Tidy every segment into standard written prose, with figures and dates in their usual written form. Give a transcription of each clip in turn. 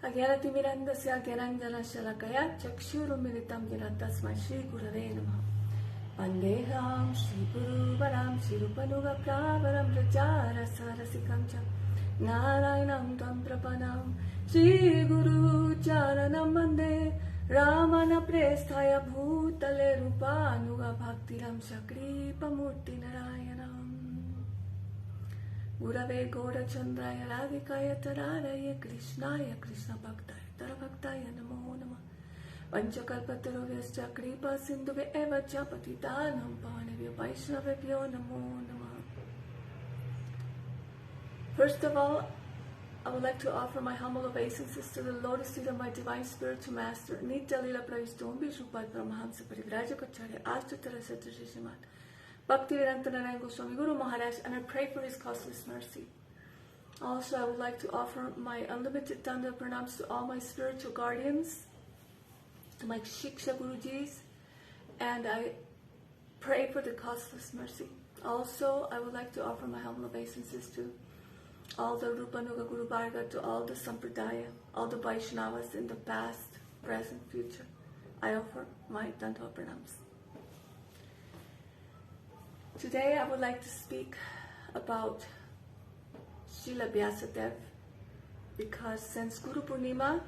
Agyaratimirandasya Gyaranjanashalakaya Chakshurumilitam Yena Tasmai Shri Gurave Namaha. Vandeham Shri Guru Varam Shri Rupanuga Pravaram Rajara Sarasikam Cha Narayanam Tam Prapadam Shri Guru Charanam Mande Ramana Presthaya Bhutale Rupanuga Bhaktiram Shakri Pamurti Narayanam Gurave Gora Chandraya Radhikaya Tararaya Krishnaya Krishna Bhaktaya Tarabhaktaya Namo Namah Panchakalpataro Vyasdev Kripa Sindhuve Eva Chapatitanam Pavanevya Vaishnavebhyo Namo Namah. First of all, I would like to offer my humble obeisances to the lotus feet of my divine spiritual master, Nitya Lila Pravishtom Vishnupada Paramahamsa Parivrajakacarya Ashtutara Satyasri Srimati Bhaktivedanta Narayana Goswami Guru Maharaj, and I pray for his costless mercy. Also, I would like to offer my unlimited Danda Pranams to all my spiritual guardians, to my Shiksha Gurujis, and I pray for the costless mercy. Also, I would like to offer my humble obeisances to all the Rupanuga Guru Varga, to all the Sampradaya, all the Vaishnavas in the past, present, future. I offer my Danda Pranams. Today I would like to speak about Srila Vyasdev, because since Guru Purnima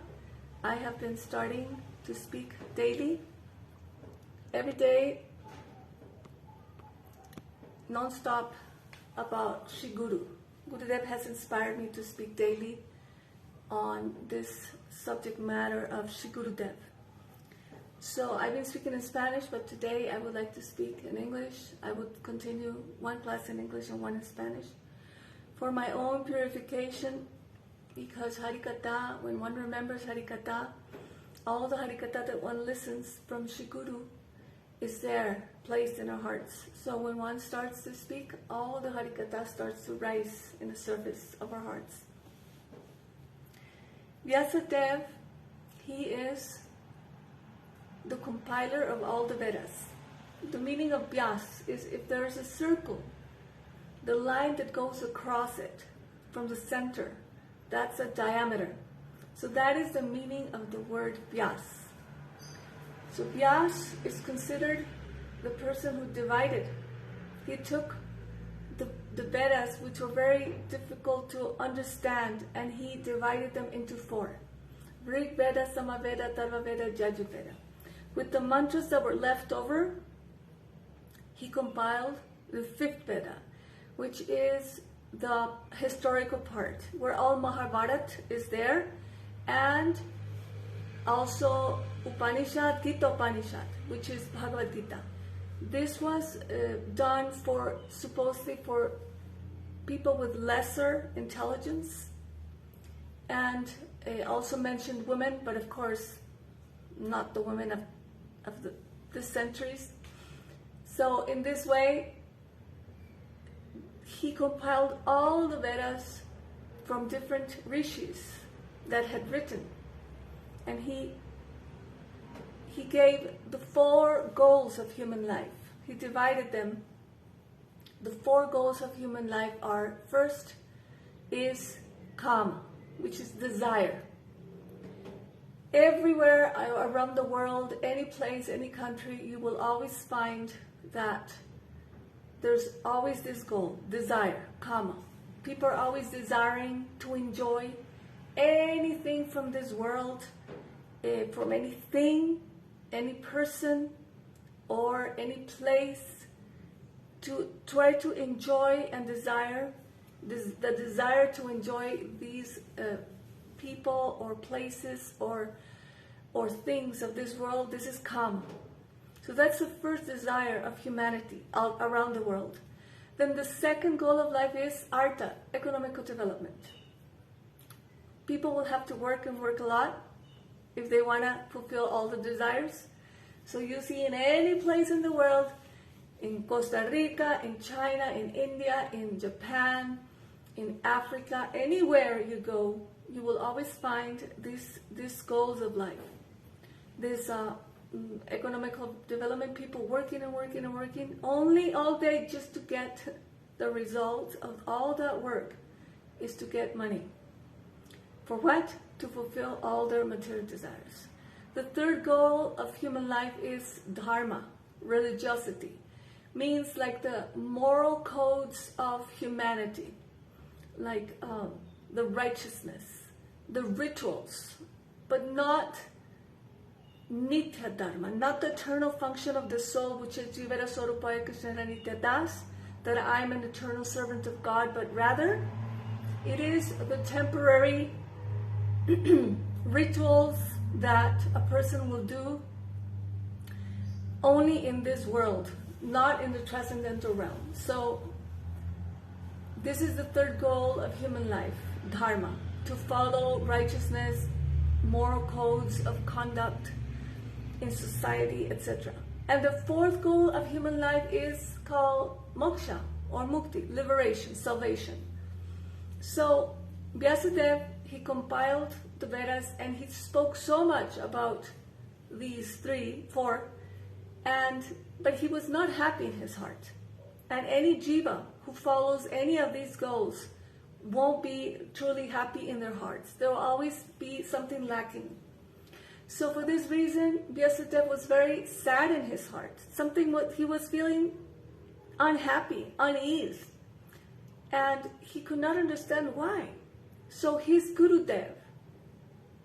I have been starting to speak daily, every day, non-stop, about Sri Guru. Gurudev has inspired me to speak daily on this subject matter of Sri Gurudev. So I've been speaking in Spanish, but today I would like to speak in English. I would continue one class in English and one in Spanish for my own purification, because Harikatha, when one remembers Harikatha, all the Harikatha that one listens from Shri Guru is there, placed in our hearts. So when one starts to speak, all the Harikatha starts to rise in the surface of our hearts. Vyasdev, he is the compiler of all the Vedas. The meaning of Vyas is if there is a circle, the line that goes across it from the center, that's a diameter. So that is the meaning of the word Vyas. So Vyas is considered the person who divided. He took the Vedas, which were very difficult to understand, and he divided them into four. Rig Veda, Samaveda, Tarva Veda, Jaju Veda. With the mantras that were left over, he compiled the fifth Veda, which is the historical part, where all Mahabharata is there, and also Upanishad, Gita Upanishad, which is Bhagavad Gita. This was done supposedly for people with lesser intelligence, and also mentioned women, but of course not the women of the centuries. So in this way, he compiled all the Vedas from different rishis that had written, and he gave the four goals of human life. He divided them. The four goals of human life are: first is kama, which is desire. Everywhere around the world, any place, any country, you will always find that there's always this goal, desire, kama. People are always desiring to enjoy anything from this world, from anything, any person, or any place, to try to enjoy and desire, the desire to enjoy these people or places or things of this world. This is kama. So that's the first desire of humanity around the world. Then the second goal of life is artha, economical development. People will have to work and work a lot if they want to fulfill all the desires. So you see in any place in the world, in Costa Rica, in China, in India, in Japan, in Africa, anywhere you go, you will always find these goals of life. This economical development, people working and working and working, only all day just to get the result of all that work is to get money. For what? To fulfill all their material desires. The third goal of human life is dharma, religiosity. Means like the moral codes of humanity, like the righteousness, the rituals, but not nitya dharma, not the eternal function of the soul, which is Jivara Swarupaya Krishna Nitya Das, that I am an eternal servant of God, but rather it is the temporary rituals that a person will do only in this world, not in the transcendental realm. So this is the third goal of human life, dharma, to follow righteousness, moral codes of conduct in society, etc. And the fourth goal of human life is called moksha or mukti, liberation, salvation. So Vyasdev, he compiled the Vedas and he spoke so much about these four, but he was not happy in his heart. And any jiva who follows any of these goals won't be truly happy in their hearts. There will always be something lacking. So for this reason, Vyasdev was very sad in his heart. He was feeling unhappy, unease. And he could not understand why. So his Gurudev,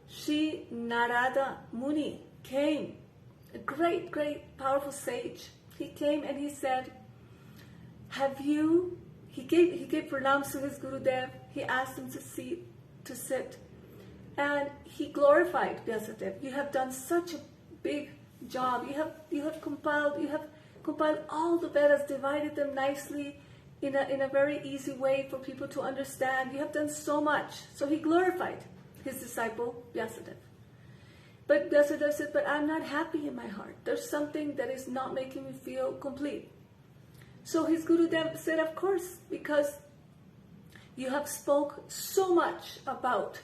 Shri Narada Muni, came, a great, powerful sage. He came and he said, he gave pranams to his Gurudev. He asked him to sit. And he glorified Vyasdev. You have done such a big job. You have compiled all the Vedas, divided them nicely in a very easy way for people to understand. You have done so much. So he glorified his disciple Vyasdev. But Vyasdev said, but I'm not happy in my heart. There's something that is not making me feel complete. So his Gurudev said, of course, because you have spoke so much about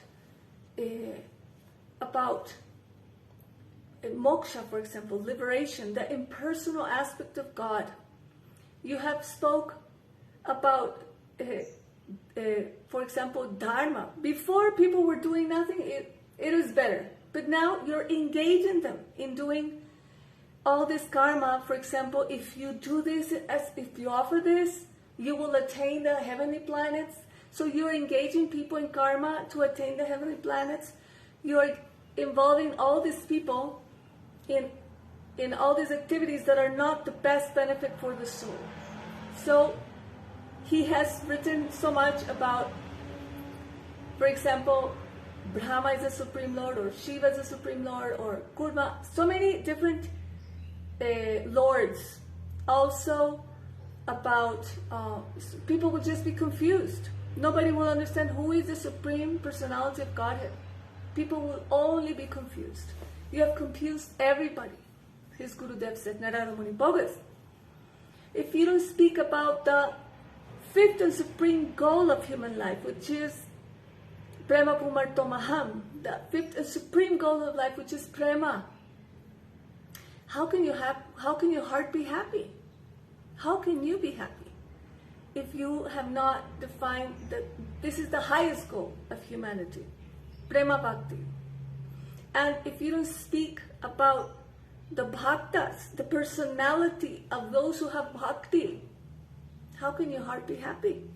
moksha, for example, liberation, the impersonal aspect of God. You have spoke about, for example, dharma. Before people were doing nothing, it was better. But now you're engaging them in doing all this karma. For example, if you do this, if you offer this, you will attain the heavenly planets. So you're engaging people in karma to attain the heavenly planets. You're involving all these people in all these activities that are not the best benefit for the soul. So he has written so much about, for example, Brahma is the Supreme Lord, or Shiva is the Supreme Lord, or Kurma, so many different lords. Also about, people will just be confused. Nobody will understand who is the Supreme Personality of Godhead. People will only be confused. You have confused everybody. His Gurudev said, Narada Muni, bogus. If you don't speak about the fifth and supreme goal of human life, which is Prema Pumartomaham, the fifth and supreme goal of life, which is Prema, how can your heart be happy? How can you be happy if you have not defined that this is the highest goal of humanity, Prema Bhakti? And if you don't speak about the bhaktas, the personality of those who have bhakti, how can your heart be happy?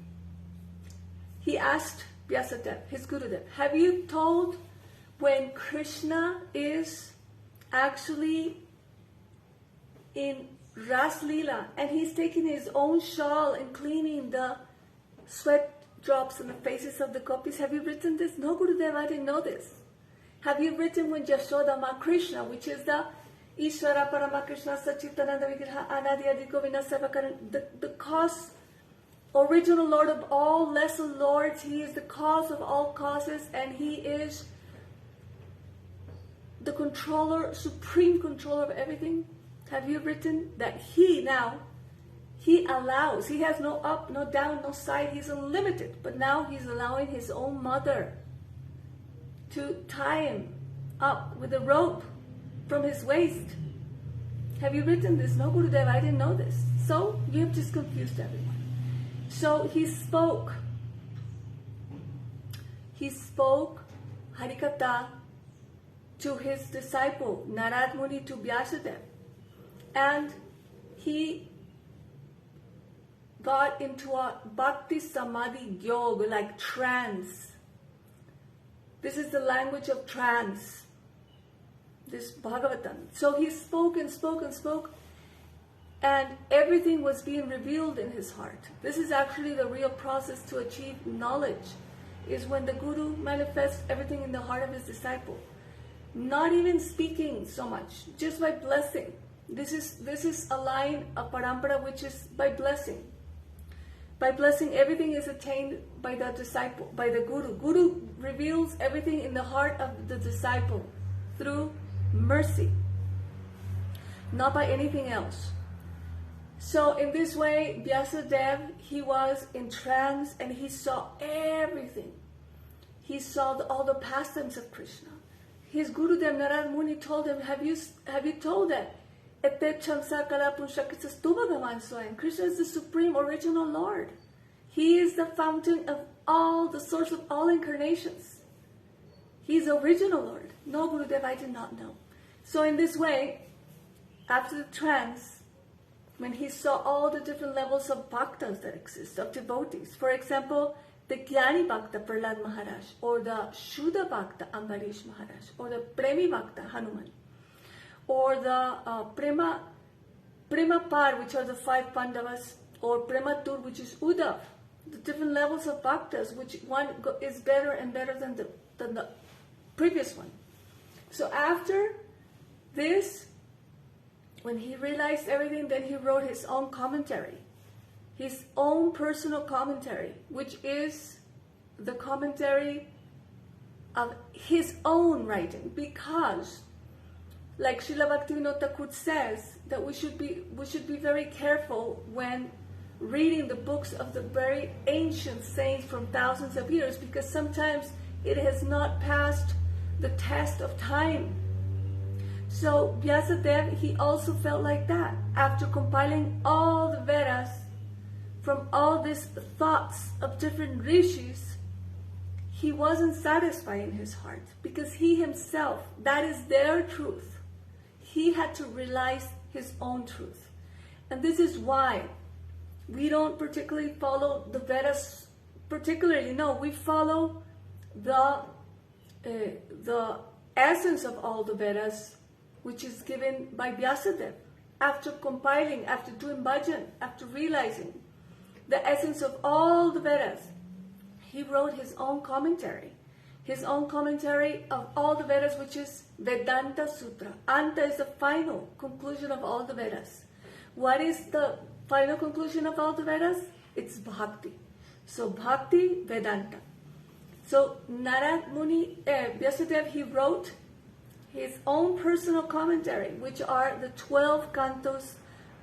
He asked Vyasdev, his Gurudev, have you told when Krishna is actually in Ras Leela and he's taking his own shawl and cleaning the sweat drops on the faces of the gopis? Have you written this? No, Gurudev, I didn't know this. Have you written when Yashoda Ma Krishna, which is the Ishvara Parama Krishna Sachitananda Vigraha Anadi Adi Govinda Savakaran, the cause, original Lord of all lesser lords, he is the cause of all causes, and he is the controller, supreme controller of everything? Have you written that he allows, he has no up, no down, no side, he's unlimited, but now he's allowing his own mother to tie him up with a rope from his waist? Have you written this? No, Gurudev, I didn't know this. So you have just confused everyone. So he spoke Harikatha to his disciple Narad Muni, to Vyasdev, and he got into a bhakti samadhi yoga, like trance. This is the language of trance, this Bhagavatam. So he spoke and spoke and spoke, and everything was being revealed in his heart. This is actually the real process to achieve knowledge, is when the Guru manifests everything in the heart of his disciple. Not even speaking so much, just by blessing. This is a line of parampara which is by blessing. By blessing, everything is attained by the disciple, by the Guru. Guru reveals everything in the heart of the disciple through mercy, not by anything else. So in this way, Vyasdev, he was in trance and he saw everything. He saw all the pastimes of Krishna. His Gurudev Narad Muni told him, have you told that? Krishna is the supreme original Lord. He is the fountain of all, the source of all incarnations. He is the original Lord. No, Gurudev, I did not know. So in this way, after the trance, when he saw all the different levels of bhaktas that exist, of devotees, for example, the Jnani Bhakta Prahlad Maharaj, or the Shuddha Bhakta Ambarish Maharaj, or the Premi Bhakta Hanuman, or the Prema Par, which are the 5 Pandavas, or Prematur, which is Uddhav, the different levels of bhaktas, which one is better and better than the previous one. So after this, when he realized everything, then he wrote his own commentary, his own personal commentary, which is the commentary of his own writing, because like Srila Bhaktivinoda Thakur says, that we should be very careful when reading the books of the very ancient saints from thousands of years, because sometimes it has not passed the test of time. So Vyasdev, he also felt like that. After compiling all the Vedas from all these thoughts of different rishis, he wasn't satisfied in his heart, because he himself, that is their truth. He had to realize his own truth. And this is why we don't particularly follow the Vedas particularly. No, we follow the essence of all the Vedas, which is given by Vyasdev. After compiling, after doing bhajan, after realizing the essence of all the Vedas, he wrote his own commentary. His own commentary of all the Vedas, which is Vedanta Sutra. Anta is the final conclusion of all the Vedas. What is the final conclusion of all the Vedas? It's Bhakti. So Bhakti, Vedanta. So Narad Muni, Vyasdev, he wrote his own personal commentary, which are the 12 cantos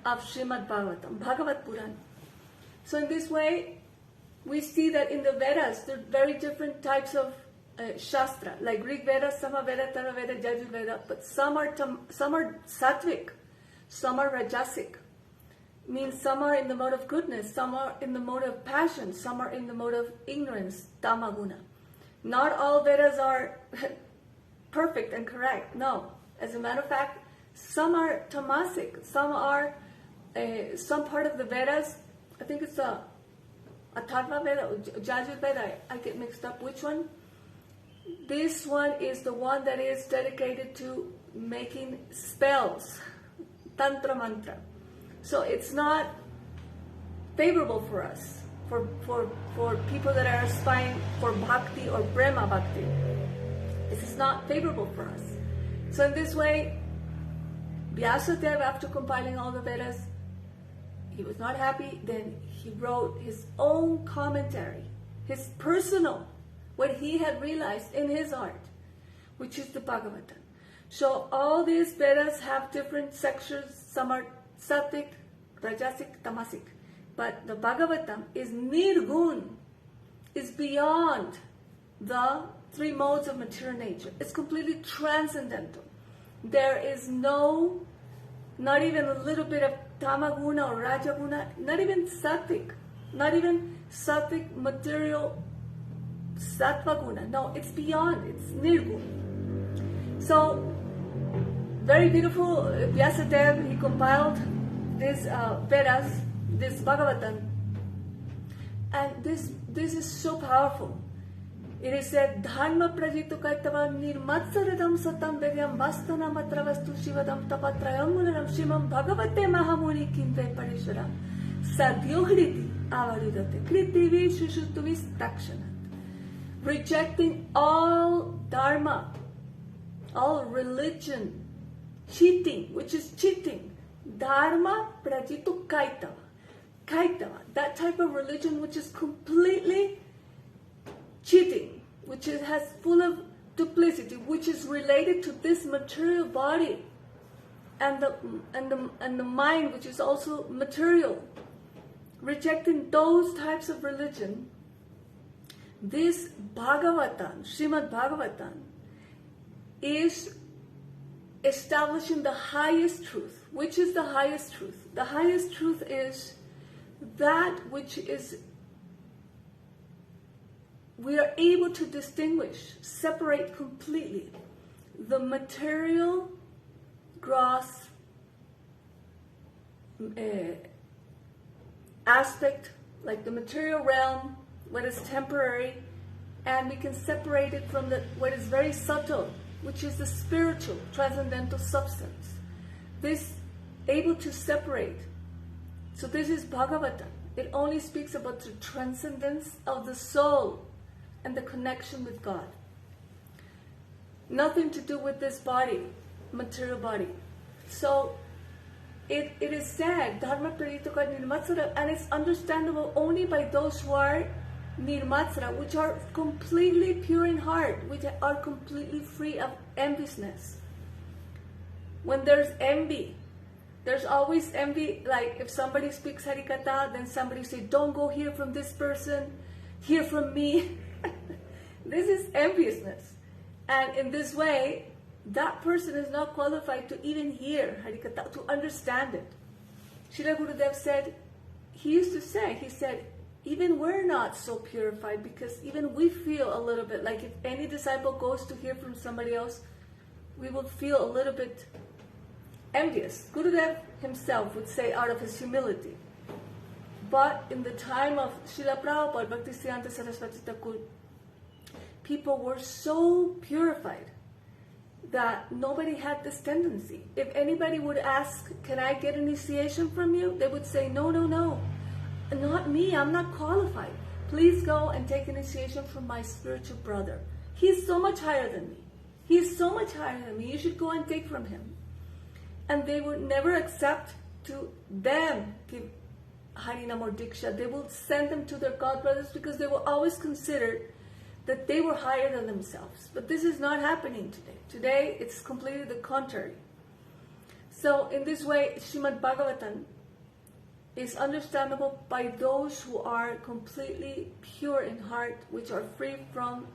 of Srimad Bhagavatam, Bhagavat Puran. So in this way, we see that in the Vedas, there are very different types of Shastra, like Rig Veda, Sama Veda, Tara Veda, Yajur Veda, but some are sattvic, some are rajasic. Means some are in the mode of goodness, some are in the mode of passion, some are in the mode of ignorance, tamaguna. Not all Vedas are perfect and correct. No. As a matter of fact, some are tamasic, some are some part of the Vedas. I think it's a Atharva Veda or Yajur Veda. I get mixed up. Which one? This one is the one that is dedicated to making spells, tantra mantra. So it's not favorable for us, for people that are aspiring for bhakti or prema bhakti. This is not favorable for us. So in this way, Vyasdev, after compiling all the Vedas, he was not happy. Then he wrote his own commentary, his personal, what he had realized in his heart, which is the Bhagavatam. So all these Vedas have different sections. Some are sattvic, rajasic, tamasic. But the Bhagavatam is nirgun, is beyond the 3 modes of material nature. It's completely transcendental. There is no, not even a little bit of tamaguna or rajaguna, not even sattvic material Sattva Guna. No, it's beyond, it's Nirguna. So, very beautiful, Vyasdev, he compiled this Vedas, this Bhagavatam. And this is so powerful. It is said, Dharma prajito kaitava nirmatsaradam satam vedyam vastana matravastu shivadam tapatrayam munaram shimam bhagavate mahamuni kinte parishara sadyohriti avarudate kritivi shushutuvis takshanat. Rejecting all dharma, all religion, cheating, which is cheating. Dharma prajito kaitava. Kaitava, that type of religion which is completely cheating, which has full of duplicity, which is related to this material body and the mind, which is also material. Rejecting those types of religion, this Bhagavatam, Srimad Bhagavatam, is establishing the highest truth. Which is the highest truth? The highest truth is that which is, we are able to distinguish, separate completely the material, gross aspect, like the material realm, what is temporary, and we can separate it from what is very subtle, which is the spiritual, transcendental substance. This able to separate. So this is Bhagavatam. It only speaks about the transcendence of the soul and the connection with God. Nothing to do with this body, material body. So it is said, Dharma Praditaka Nirmatsara, and it's understandable only by those who are Nirmatsara, which are completely pure in heart, which are completely free of enviousness. When there's envy, there's always envy, like if somebody speaks Harikatha, then somebody say, don't go hear from this person, hear from me. This is enviousness. And in this way, that person is not qualified to even hear Harikatha, to understand it. Srila Gurudev said, he said, even we're not so purified, because even we feel a little bit like if any disciple goes to hear from somebody else, we will feel a little bit envious. Gurudev himself would say out of his humility. But in the time of Srila Prabhupada, Bhaktisiddhanta Saraswati Thakur, people were so purified that nobody had this tendency. If anybody would ask, can I get initiation from you? They would say, no, not me, I'm not qualified. Please go and take initiation from my spiritual brother. He's so much higher than me. He's so much higher than me. You should go and take from him. And they would never accept to them give Harinam or Diksha. They will send them to their god brothers because they will always consider that they were higher than themselves. But this is not happening today. Today, it's completely the contrary. So in this way, Srimad Bhagavatam is understandable by those who are completely pure in heart, which are free from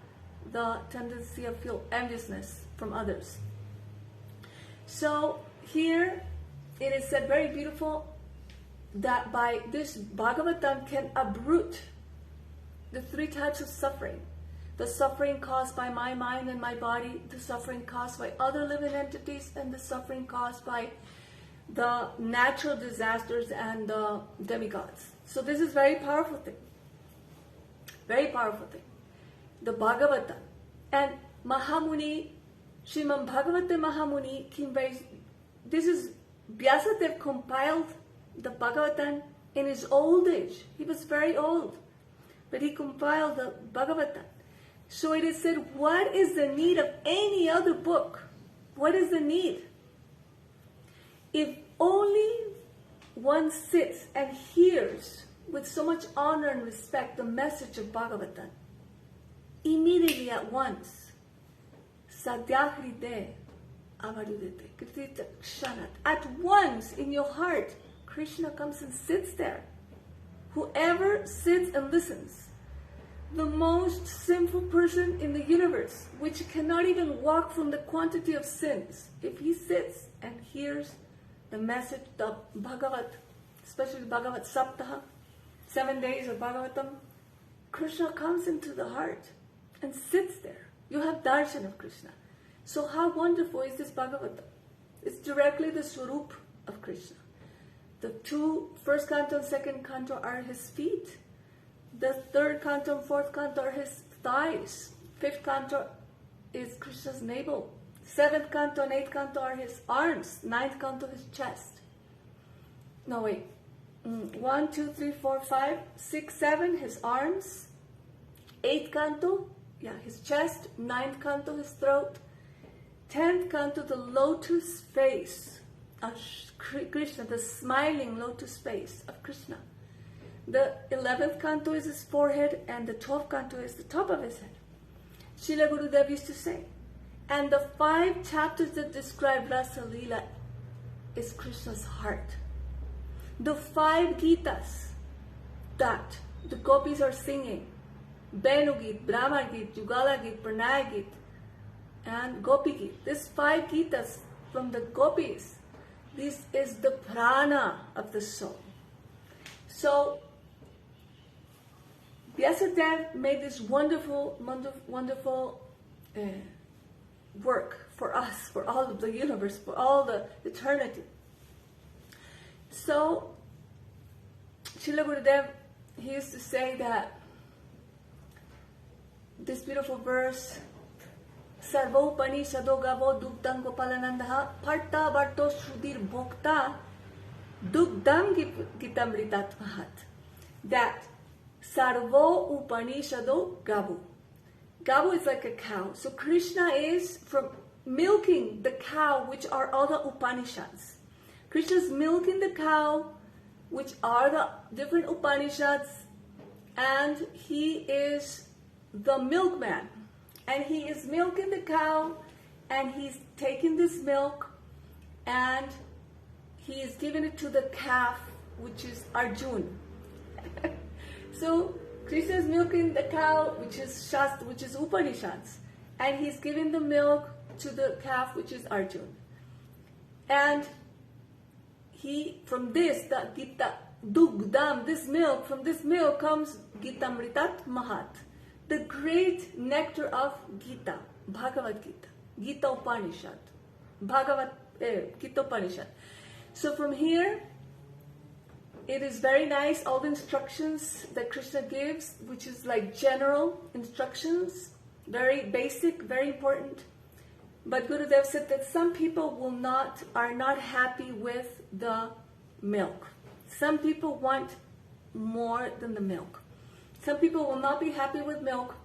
the tendency of feel enviousness from others. So here it is said very beautiful that by this Bhagavatam can uproot the three types of suffering. The suffering caused by my mind and my body, the suffering caused by other living entities, and the suffering caused by the natural disasters and the demigods. So this is very powerful thing. Very powerful thing. The Bhagavatam. And Mahamuni, Srimad Bhagavate Mahamuni came very... This is... Vyasdev compiled the Bhagavatam in his old age. He was very old. But he compiled the Bhagavatam. So it is said, what is the need of any other book? What is the need? If only one sits and hears with so much honor and respect the message of Bhagavatam, immediately at once, sadhyahride avarudete, kritita kshanat, at once in your heart, Krishna comes and sits there. Whoever sits and listens, the most sinful person in the universe, which cannot even walk from the quantity of sins, if he sits and hears the message of Bhagavat, especially Bhagavat Saptaha, 7 days of Bhagavatam, Krishna comes into the heart. and sits there. You have darshan of Krishna. So how wonderful is this Bhagavatam? It's directly the Swarup of Krishna. The two, first canto and second canto are his feet. The third canto and fourth canto are his thighs. Fifth canto is Krishna's navel. Seventh canto and eighth canto are his arms. Ninth canto his chest. No, wait. 1, 2, 3, 4, 5, 6, 7, his arms. Eighth canto, his chest. Ninth canto, his throat. 10th canto, the lotus face of Krishna, the smiling lotus face of Krishna. The 11th canto is his forehead, and the 12th canto is the top of his head. Srila Gurudev used to say, and the 5 chapters that describe Rasa Leela is Krishna's heart. The 5 Gitas that the gopis are singing, Benu Git, Brahma Git, Yugala Git, Pranaya Git, and Gopi Git. These 5 Gitas from the gopis, this is the prana of the soul. So, Vyasdev made this wonderful work for us, for all of the universe, for all the eternity. So, Srila Gurudev, he used to say that this beautiful verse, Sarvo Upanishado Gavo Dugdam Gopalanandaha Parta Varto Shrudir Bhokta Dugdam Gitamritat Mahat. That Sarvo Upanishado Gavu. Gavu is like a cow. So Krishna is from milking the cow, which are all the Upanishads. Krishna is milking the cow, which are the different Upanishads, and he is the milkman. And he is milking the cow, and he's taking this milk, and he is giving it to the calf, which is Arjun. So Krishna is milking the cow, which is Shastra, which is Upanishads, and he's giving the milk to the calf, which is Arjun. And he, from this, the Gita, Dugdam, this milk, from this milk comes Gitamritat Mahat, the great nectar of Gita, Bhagavad Gita, Gita Upanishad, Gita Upanishad. So from here, it is very nice, all the instructions that Krishna gives, which is like general instructions, very basic, very important. But Gurudev said that some people are not happy with the milk. Some people want more than the milk. Some people will not be happy with milk.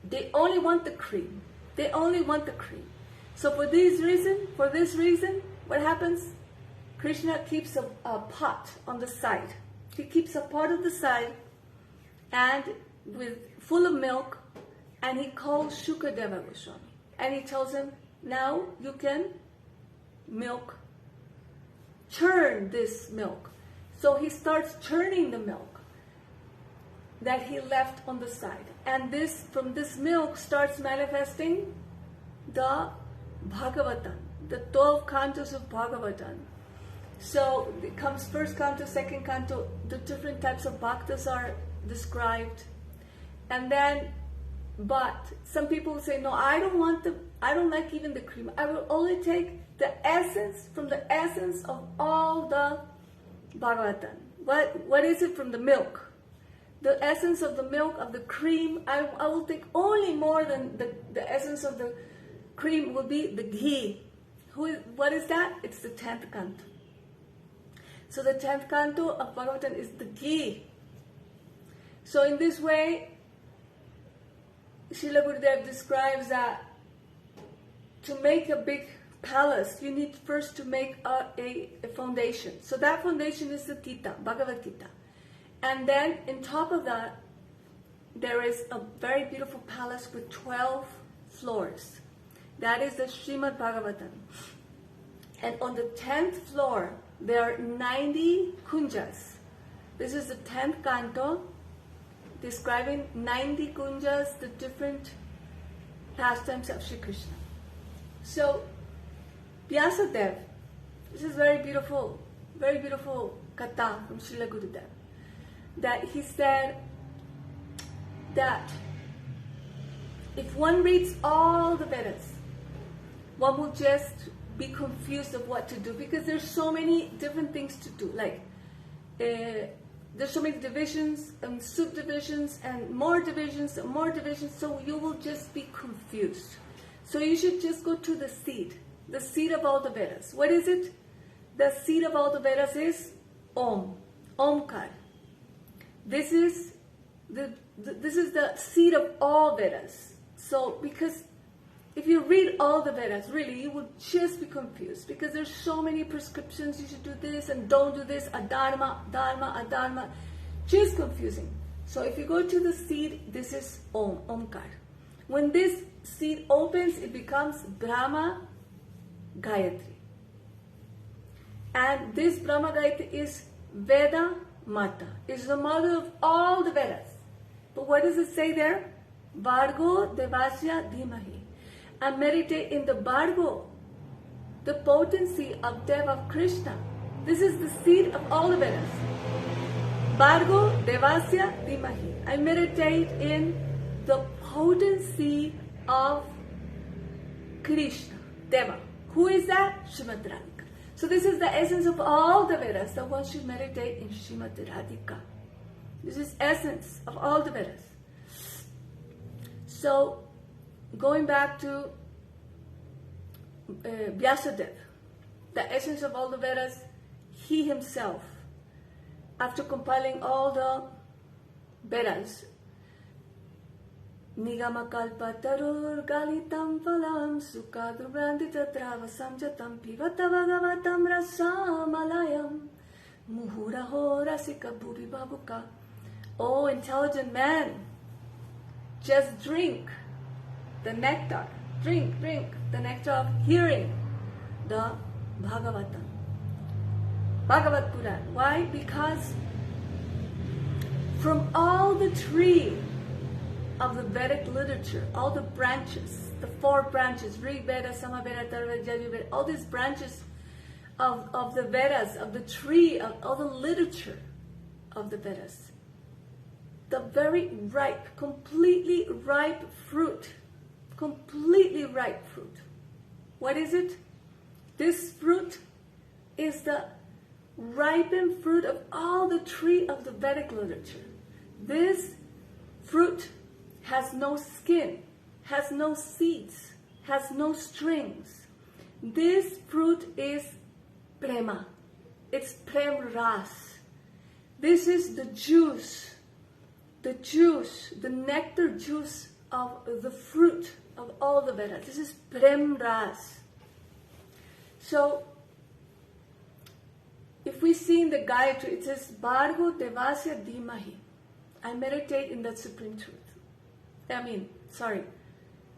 They only want the cream. They only want the cream. So for this reason, what happens? Krishna keeps a pot on the side. He keeps a pot on the side and full of milk, and he calls Shukadeva Goswami. And he tells him, now you can churn this milk. So he starts churning the milk that he left on the side. And from this milk starts manifesting the Bhagavatam, the 12 cantos of Bhagavatam. So it comes first canto, second canto, the different types of bhaktas are described. And then, but some people say, no, I don't like even the cream. I will only take the essence from the essence of all the Bhagavatam. What is it from the milk? The essence of the milk, of the cream, I will take only more than the essence of the cream will be the ghee. What is that? It's the 10th canto. So the 10th canto of Bhagavatam is the ghee. So in this way, Srila Gurudev describes that to make a big palace, you need first to make a foundation. So that foundation is the Gita, Bhagavad Gita. And then on top of that, there is a very beautiful palace with 12 floors. That is the Srimad Bhagavatam. And on the 10th floor, there are 90 kunjas. This is the 10th canto, describing 90 kunjas, the different pastimes of Sri Krishna. So, Vyasdev, this is very beautiful katha from Srila Gurudev, that he said that if one reads all the Vedas, one will just be confused of what to do, because there's so many different things to do. Like there's so many divisions and subdivisions and more divisions and more divisions, so you will just be confused. So you should just go to the seed of all the Vedas. What is it? The seed of all the Vedas is Om, Omkar. This is the seed of all Vedas. So because if you read all the Vedas, really, you will just be confused, because there's so many prescriptions. You should do this and don't do this, adharma, dharma, adharma. Just confusing. So if you go to the seed, this is Om, Omkar. When this seed opens, it becomes Brahma Gayatri. And this Brahma Gayatri is Veda Mata. It's the mother of all the Vedas. But what does it say there? Bhargo Devasya Dhimahi. And meditate in the Bhargo, the potency of Deva of Krishna. This is the seed of all the Vedas. Bhargo Devasya Dhimahi. I meditate in the potency of Krishna, Deva. Who is that? Srimati Radhika. So this is the essence of all the Vedas, that one should meditate in Srimati Radhika. This is essence of all the Vedas. So, going back to Vyasdev, the essence of all the Vedas, he himself, after compiling all the Vedas, Nigama kalpa tarur galitam phalam sukadrubrandita travasam jatam pivata bhagavatam rasamalayam muhuraho rasika bhuvi babuka. Oh, intelligent man, just drink the nectar, drink the nectar of hearing the Bhagavatam, Bhagavad Puran. Why? Because from all the tree of the Vedic literature, all the branches, the 4 branches, Rig Veda, Samaveda, Atharvaveda, Yajurveda, all these branches of the Vedas, of the tree, of all the literature of the Vedas, the very ripe, completely ripe fruit. What is it? This fruit is the ripened fruit of all the tree of the Vedic literature. This fruit has no skin, has no seeds, has no strings. This fruit is prema. It's prem ras. This is the juice, the nectar juice of the fruit of all the Vedas. This is prem ras. So, if we see in the Gayatri, it says, Bhargo Devasya Dhimahi. I meditate in that supreme truth. Bhargo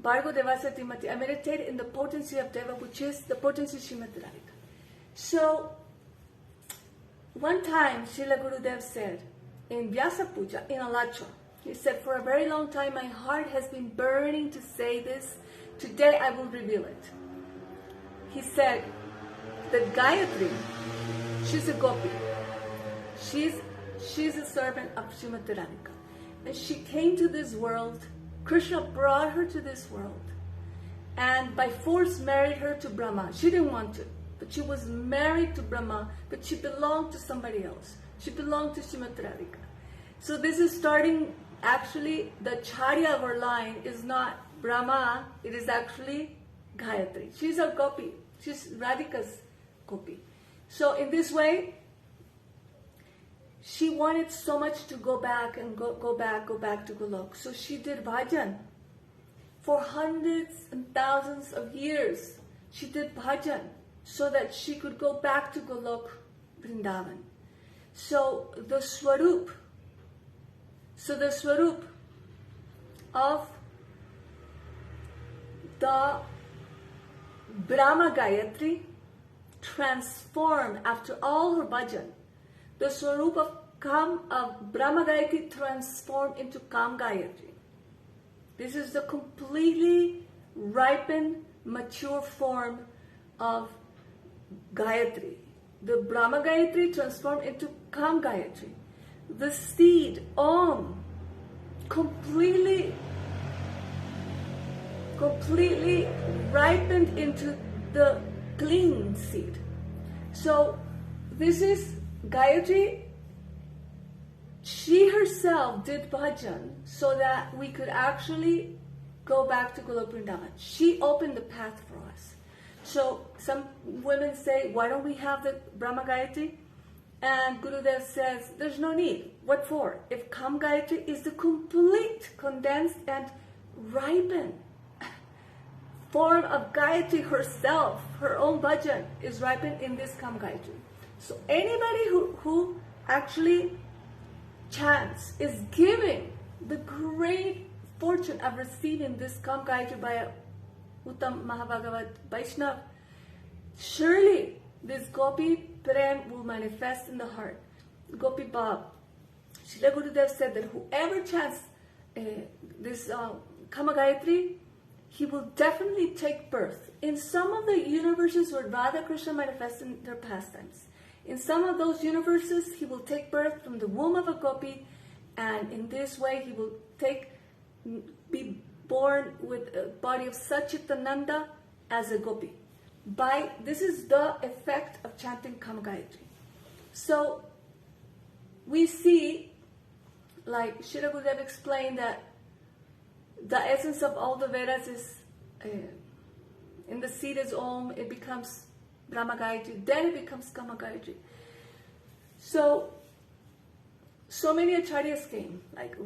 Devasya Dhimahi. I meditate in the potency of Deva, which is the potency of Srimati Radhika. So, one time, Srila Gurudev said, in Vyasa Puja, in Alacha, he said, for a very long time, my heart has been burning to say this. Today, I will reveal it. He said that Gayatri, she's a gopi. She's a servant of Srimati Radhika. And she came to this world. Krishna brought her to this world. And by force married her to Brahma. She didn't want to. But she was married to Brahma. But she belonged to somebody else. She belonged to Srimati Radhika. So this is starting, actually, the Charya of her line is not Brahma. It is actually Gayatri. She's a gopi. She's Radhika's gopi. So in this way, she wanted so much to go back and go back to Golok. So she did bhajan. For hundreds and thousands of years, she did bhajan so that she could go back to Golok, Vrindavan. So the Swarup of the Brahma Gayatri transformed after all her bhajan. The Swarup of Brahma Gayatri transformed into Kam Gayatri. This is the completely ripened, mature form of Gayatri. The Brahma Gayatri transformed into Kam Gayatri. The seed, Om, completely completely ripened into the clean seed. So this is Gayatri. She herself did bhajan so that we could actually go back to Golok Vrindavan. She opened the path for us. So some women say, why don't we have the Brahma Gayatri? And Gurudev says, there's no need. What for? If Kam Gayatri is the complete, condensed and ripened form of Gayatri herself, her own bhajan is ripened in this Kam Gayatri. So anybody who actually chants is giving the great fortune of receiving this Kam Gayatri by a Uttam Mahabhagavat Vaishnav. Surely this Gopi Prem will manifest in the heart. Gopi Bhav. Srila Gurudev said that whoever chants this Kama Gayatri, he will definitely take birth. In some of the universes where Radha Krishna manifest in their pastimes, in some of those universes, he will take birth from the womb of a gopi, and in this way he will be born with a body of Sachitananda as a gopi. This is the effect of chanting Kama Gayatri. So we see, like Srila Gurudev explained, that the essence of all the Vedas is in the seed is Om, it becomes Brahma Gayatri, then it becomes Kama Gayatri. So many acharyas came, like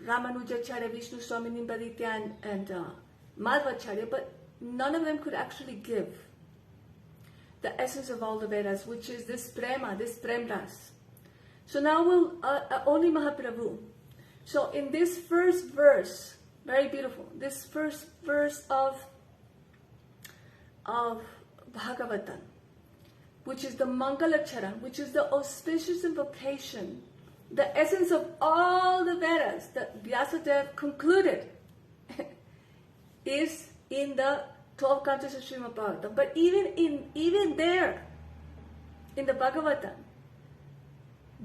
Ramanujacharya, Vishnu Swami Nimbaditya and Madhvacharya, but none of them could actually give the essence of all the Vedas, which is this prema, this premras. So now only Mahaprabhu. So in this first verse, very beautiful, this first verse of Bhagavatam, which is the Mangalacharan, which is the auspicious invocation, the essence of all the Vedas that Vyasdev concluded, is in the 12 cantos of Srimad Bhagavatam. But even there, in the Bhagavatam,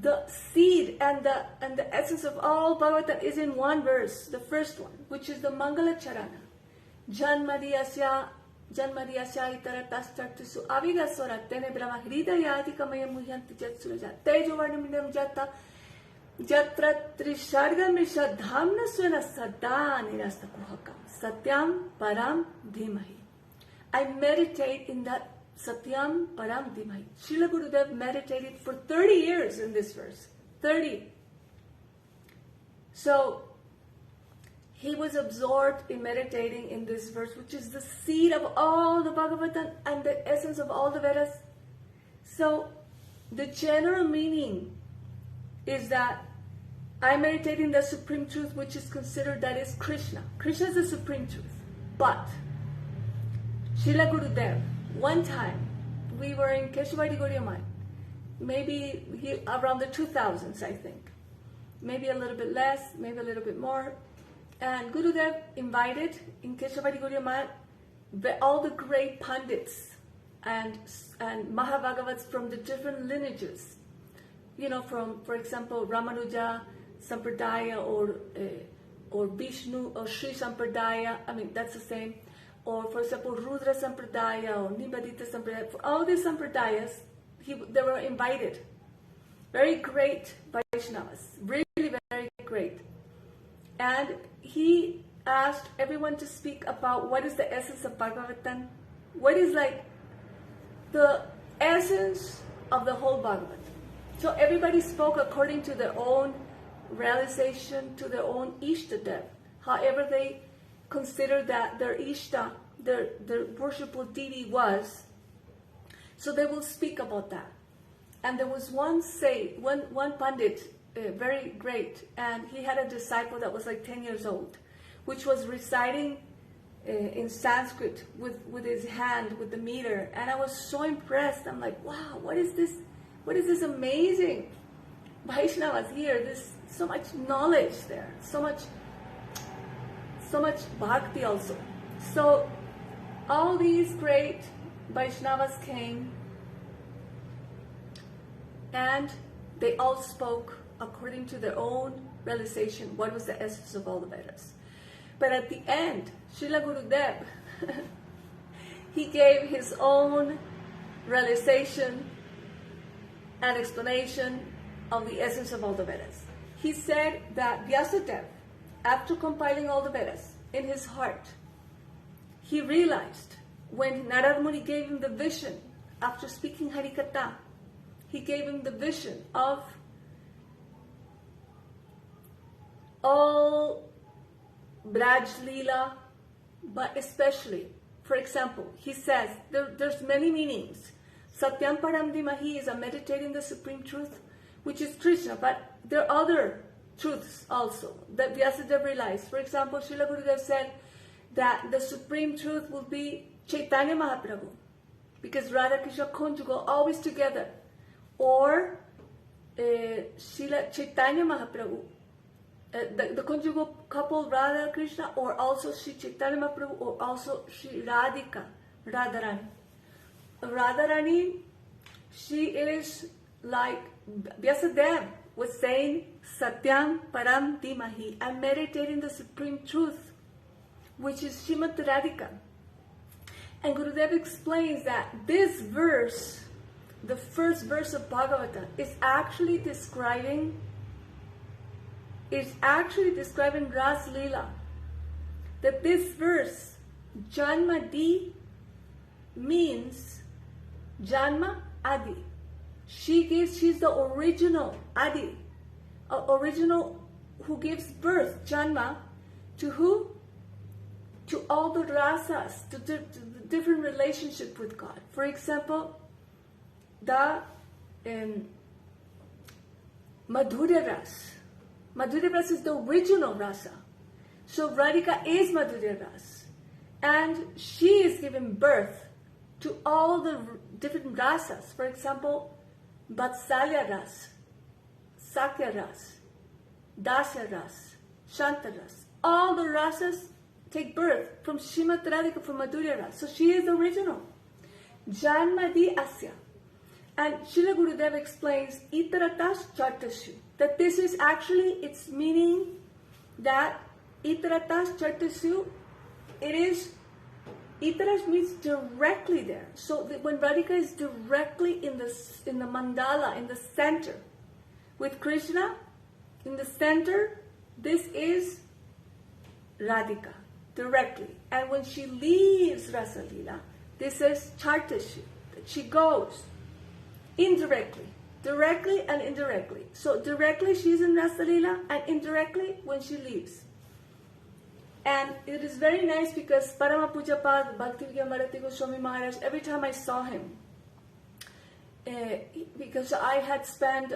the seed and the essence of all Bhagavatam is in one verse, the first one, which is the Mangalacharana. Janmadiyasya itaratastartisu avigasora tene brahma hridayati kamaya muhyanti jatsuraja tejo varnamidam jata jatra trishargamrisha dhamna swena sada nirasta kuhakam satyam param dhimahi. I meditate in that Satyam Param Dhimahi. Srila Gurudev meditated for 30 years in this verse. 30. So he was absorbed in meditating in this verse, which is the seed of all the Bhagavatam and the essence of all the Vedas. So the general meaning is that I meditate in the supreme truth, which is considered that is Krishna. Krishna is the supreme truth. But Srila Gurudev, one time, we were in Keshavadi Gaudiya Math, maybe around the 2000s, I think. Maybe a little bit less, maybe a little bit more. And Gurudev invited in Keshavadi Gaudiya Math all the great Pandits and Mahabhagavats from the different lineages. You know, from, for example, Ramanuja Sampradaya or Vishnu or Sri Sampradaya, I mean, that's the same. Or, for example, Rudra Sampradaya or Nimbadita Sampradaya. For all these Sampradayas, they were invited. Very great Vaishnavas. Really very great. And he asked everyone to speak about what is the essence of Bhagavatam. What is like the essence of the whole Bhagavatam. So everybody spoke according to their own realization, to their own Ishtadev. However they consider that their Ishta, their worshipful deity was. So they will speak about that. And there was one Pandit, very great, and he had a disciple that was like 10 years old, which was reciting in Sanskrit with his hand, with the meter. And I was so impressed. I'm like, wow, what is this? What is this amazing Vaishnavas here? There's so much knowledge there, so much bhakti also. So all these great Vaishnavas came and they all spoke according to their own realization what was the essence of all the Vedas. But at the end, Srila Gurudev, he gave his own realization and explanation of the essence of all the Vedas. He said that Vyasdev, after compiling all the Vedas in his heart, he realized when Narad Muni gave him the vision, after speaking Harikatha, he gave him the vision of all Braj Leela, but especially, for example, he says there's many meanings. Satyam Param Dhimahi is a meditating the supreme truth, which is Krishna, but there are other truths also that Vyasadeva realized. For example, Srila Gurudev said that the supreme truth will be Chaitanya Mahaprabhu, because Radha Krishna conjugal always together, or Srila Chaitanya Mahaprabhu, the conjugal couple Radha Krishna, or also Sri Chaitanya Mahaprabhu, or also Sri Radhika, Radharani. Radharani, she is like Vyasadeva was saying, Satyam Param Dhimahi. I'm meditating the supreme truth, which is Srimati Radhika. And Gurudev explains that this verse, the first verse of Bhagavatam, is actually describing Ras Leela. That this verse, Janmadi, means Janma Adi. She's the original Adi, original who gives birth, Janma, to who? To all the rasas, to the different relationship with God. For example, the Madhurya Ras. Madhurya Ras is the original rasa. So Radhika is Madhurya Ras. And she is giving birth to all the different rasas. For example, Vatsalya Ras, Sakya Ras, Dasya Ras, Shanta Ras. All the rasas take birth from Srimati Radhika, from Madhurya Ras. So she is the original. Janmadi Asya. And Srila Gurudev explains Itaratas Chartashu, that this is actually its meaning, that Itaratas Chartashu, it is, Itaras means directly there. So when Radhika is directly in the mandala, in the center, with Krishna in the center, this is Radhika, directly. And when she leaves Rasa Leela, this is Chartashu, that she goes indirectly, directly and indirectly. So directly she's in Rasa Leela, and indirectly when she leaves. And it is very nice because Parama Pujapad Bhakti Goswami Maharaj, every time I saw him, because I had spent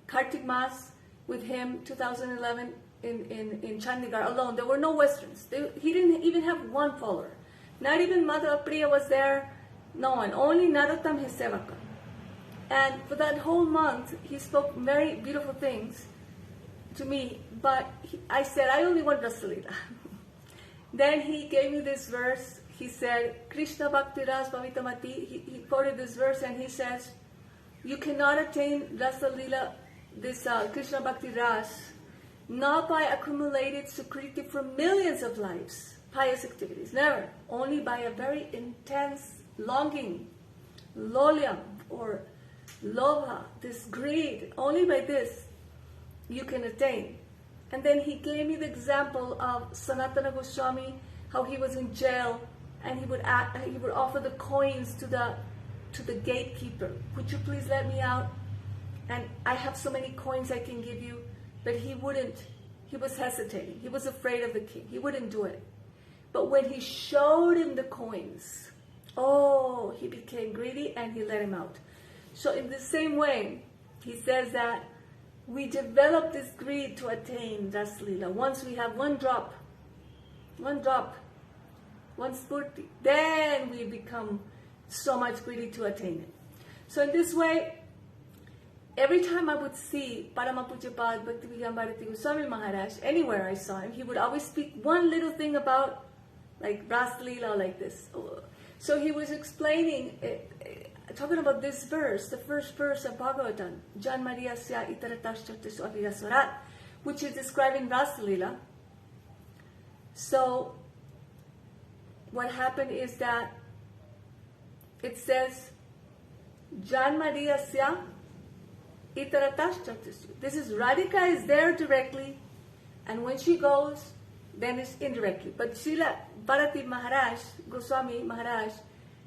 Kartik Mas with him 2011 in Chandigarh alone. There were no Westerns. He didn't even have one follower. Not even Mother Priya was there. No one. Only Narottam, his sevaka. And for that whole month, he spoke very beautiful things to me. But I said, I only want Rasa Leela. Then he gave me this verse. He said, Krishna Bhakti Ras Bhavitamati. He quoted this verse and he says, you cannot attain Rasa Leela, this Krishna Bhakti Ras, not by accumulated sukriti from millions of lives, pious activities, never. Only by a very intense longing, lolyam or lobha, this greed. Only by this you can attain. And then he gave me the example of Sanatana Goswami, how he was in jail and he would offer the coins to the gatekeeper. Would you please let me out? And I have so many coins I can give you. But he wouldn't. He was hesitating. He was afraid of the king. He wouldn't do it. But when he showed him the coins, he became greedy and he let him out. So in the same way, he says that we develop this greed to attain Rasa Leela. Once we have one drop, one spurti, then we become so much greedy to attain it. So in this way, every time I would see Parama Pujapad Bhakti Goswami Maharaj, anywhere I saw him, he would always speak one little thing about like Rasa Leela, like this. So he was explaining, talking about this verse, the first verse of Bhagavatam, Janmariyasya Itarataschatis Aviraswarat, which is describing Rasa Lila. So what happened is that it says Janmadiyasya Itaratash Chatushu. This is Radhika is there directly, and when she goes, then it's indirectly. But Srila Bharati Maharaj, Goswami Maharaj,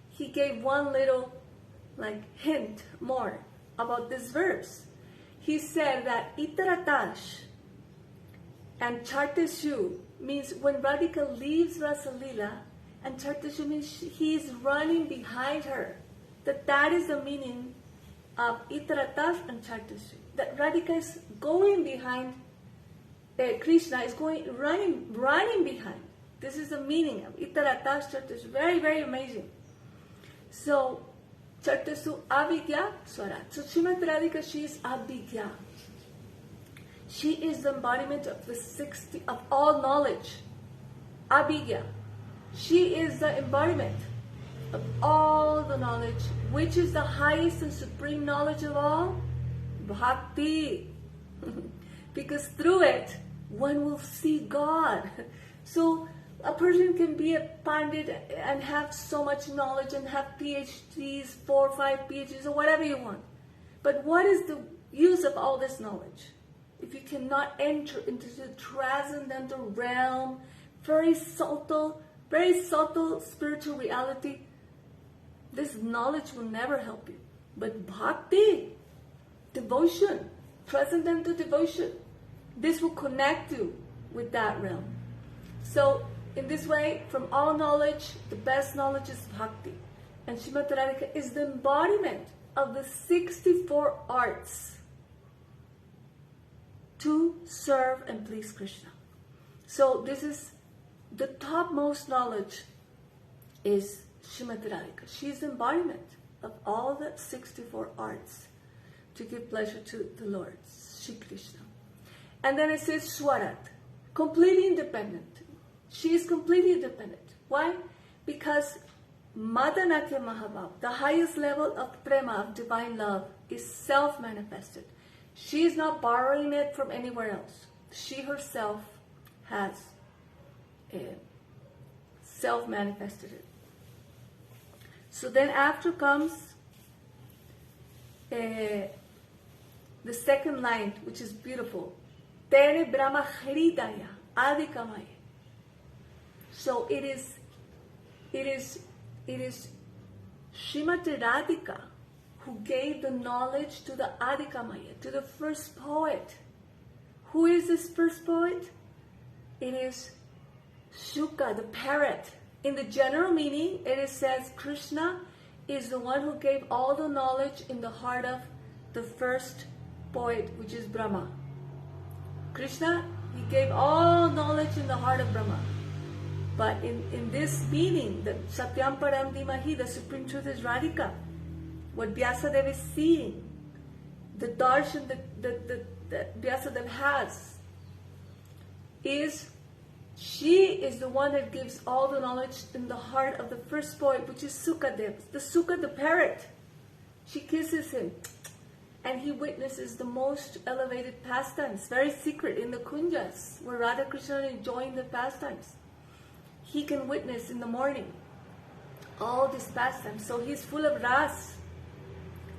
he gave one little hint more about this verse. He said that Itaratash and Chartashu means when Radhika leaves Rasa Lila, and Chartashu means he is running behind her. That is the meaning of Itaratash and Chartashu. That Radhika is going behind Krishna, is running behind. This is the meaning of Itaratash Chartashu. Very, very amazing. So, Chartasu Abhigya Swarat. So Srimati Radhika, she is Abhigya. She is the embodiment of the 60 of all knowledge. Abhigya. She is the embodiment of all the knowledge. Which is the highest and supreme knowledge of all? Bhakti. Because through it, one will see God. So a person can be a pandit and have so much knowledge and have PhDs, 4 or 5 PhDs, or whatever you want. But what is the use of all this knowledge if you cannot enter into the transcendental realm, very subtle spiritual reality? This knowledge will never help you. But bhakti, devotion, transcendental devotion, this will connect you with that realm. So, in this way, from all knowledge, the best knowledge is bhakti. And Srimati Radhika is the embodiment of the 64 arts to serve and please Krishna. So this is the topmost knowledge is Srimati Radhika. She is the embodiment of all the 64 arts to give pleasure to the Lord, Shri Krishna. And then it says Swarat, completely independent. She is completely independent. Why? Because Madanatya Mahabhav, the highest level of prema, of divine love, is self-manifested. She is not borrowing it from anywhere else. She herself has self-manifested it. So then after comes the second line, which is beautiful. Tere Brahma Hridaya Adikamaya. So it is Srimati Radhika who gave the knowledge to the Adikamaya, to the first poet. Who is this first poet? It is Shuka, the parrot. In the general meaning, it says Krishna is the one who gave all the knowledge in the heart of the first poet, which is Brahma. Krishna, he gave all knowledge in the heart of Brahma. But in this meaning, the Satyam Param Dhimahi, the supreme truth is Radhika. What Vyasdev is seeing, the darshan that Vyasdev has, is she is the one that gives all the knowledge in the heart of the first poet, which is Sukadev. The Suka, the parrot. She kisses him, and he witnesses the most elevated pastimes, very secret in the kunjas, where Radha Krishna are enjoying the pastimes. He can witness in the morning all these pastimes. So he's full of ras.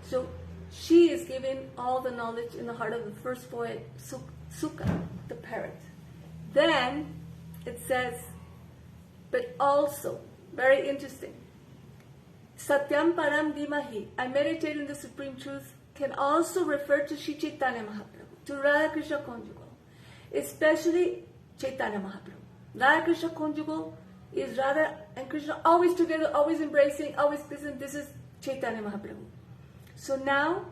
So she is giving all the knowledge in the heart of the first poet, Suka, the parrot. Then it says, but also, very interesting, Satyam Param Dhimahi, I meditate in the Supreme Truth, can also refer to Shri Chaitanya Mahaprabhu, to Radha Krishna conjugal, especially Chaitanya Mahaprabhu. Radha Krishna conjugal is Radha and Krishna always together, always embracing, always this is Chaitanya Mahaprabhu. So now,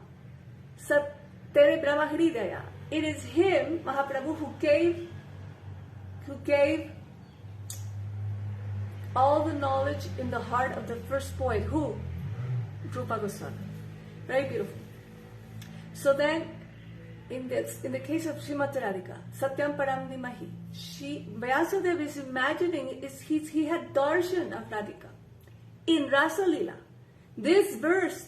Tere Brahma Hridaya, it is him, Mahaprabhu, who gave all the knowledge in the heart of the first poet. Who? Rupa Goswami. Very beautiful. So then, in the case of Srimati Radhika, Satyam Param Dhimahi, Vyasdev is imagining, he had darshan of Radhika in Rasa Lila. This first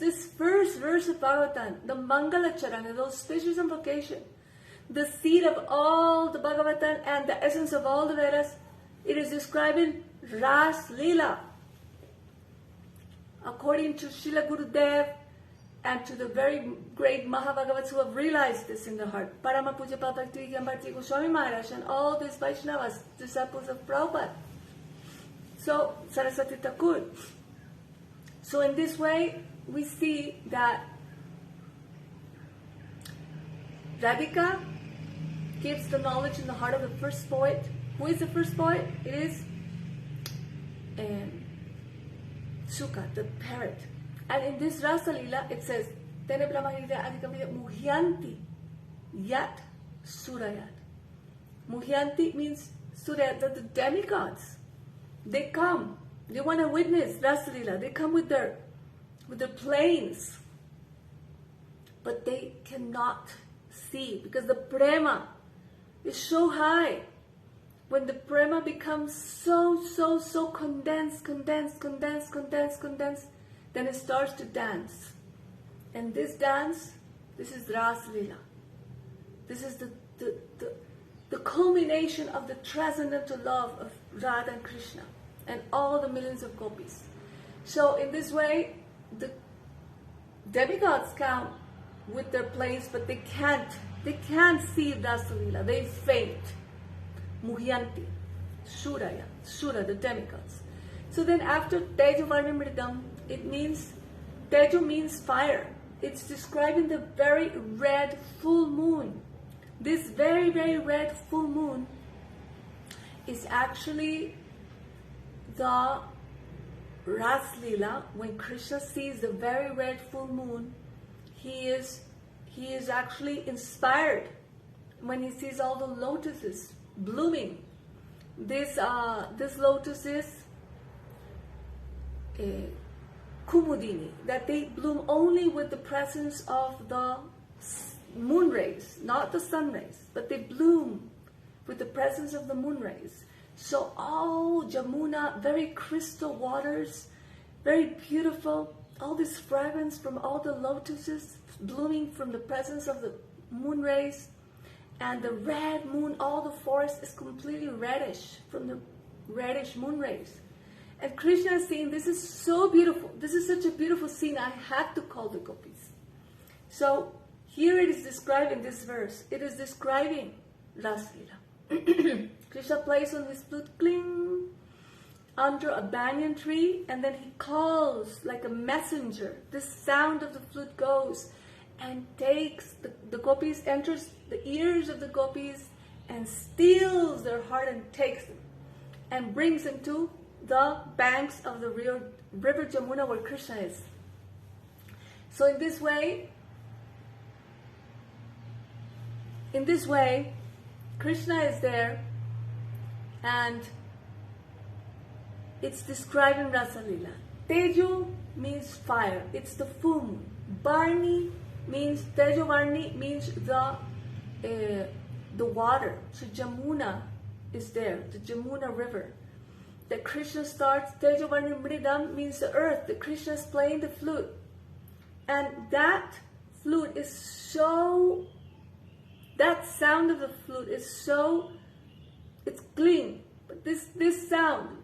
verse of Bhagavatam, the Mangala Charana, the auspicious invocation, the seed of all the Bhagavatam and the essence of all the Vedas. It is describing Ras Leela. According to Srila Gurudev and to the very great Mahabhagavats who have realized this in their heart, Parama Puja Bhakti Bharti Goswami Maharaj and all these Vaishnavas, disciples of Prabhupada. So, Saraswati Thakur. So in this way, we see that Radhika gives the knowledge in the heart of the first poet. Who is the first poet? It is Shuka, the parrot. And in this Rasa Leela, it says, Tene Brahmahida Adhikamya Muhyanti Yat Surayat. Muhyanti means Surayat, the demigods. They come. They want to witness Rasa Leela. They come with their planes. But they cannot see because the prema is so high. When the prema becomes so condensed, then it starts to dance. And this dance, this is Ras Leela. This is the culmination of the transcendental love of Radha and Krishna and all the millions of gopis. So in this way, the demigods come with their planes, but they can't see Rasa Leela. They faint. Muhyanti, Suraya, Sura, the demigods. So then after Tejo Varnamridam, it means, Tejo means fire. It's describing the very red full moon. This very, very red full moon is actually the Ras Leela. When Krishna sees the very red full moon, he is actually inspired when he sees all the lotuses blooming. This lotus is Kumudini, that they bloom only with the presence of the moon rays, not the sun rays, but they bloom with the presence of the moon rays. So all Jamuna, very crystal waters, very beautiful, all this fragrance from all the lotuses blooming from the presence of the moon rays. And the red moon, all the forest is completely reddish from the reddish moon rays. And Krishna is saying, this is so beautiful. This is such a beautiful scene. I had to call the gopis. So here it is describing this verse. It is describing Ras Leela. Krishna plays on his flute, cling, under a banyan tree, and then he calls like a messenger. The sound of the flute goes and takes the gopis, enters the ears of the gopis and steals their heart and takes them and brings them to the banks of the river Jamuna where Krishna is. So in this way, Krishna is there and it's describing Rasa Leela. Tejo means fire, it's the full moon. Barni means, Tejo Varni means the water. So Jamuna is there, the Jamuna river. That Krishna starts, Tejo Varni Mridam means the earth, that Krishna is playing the flute. And that flute is so, that sound of the flute is so, it's clean. But this sound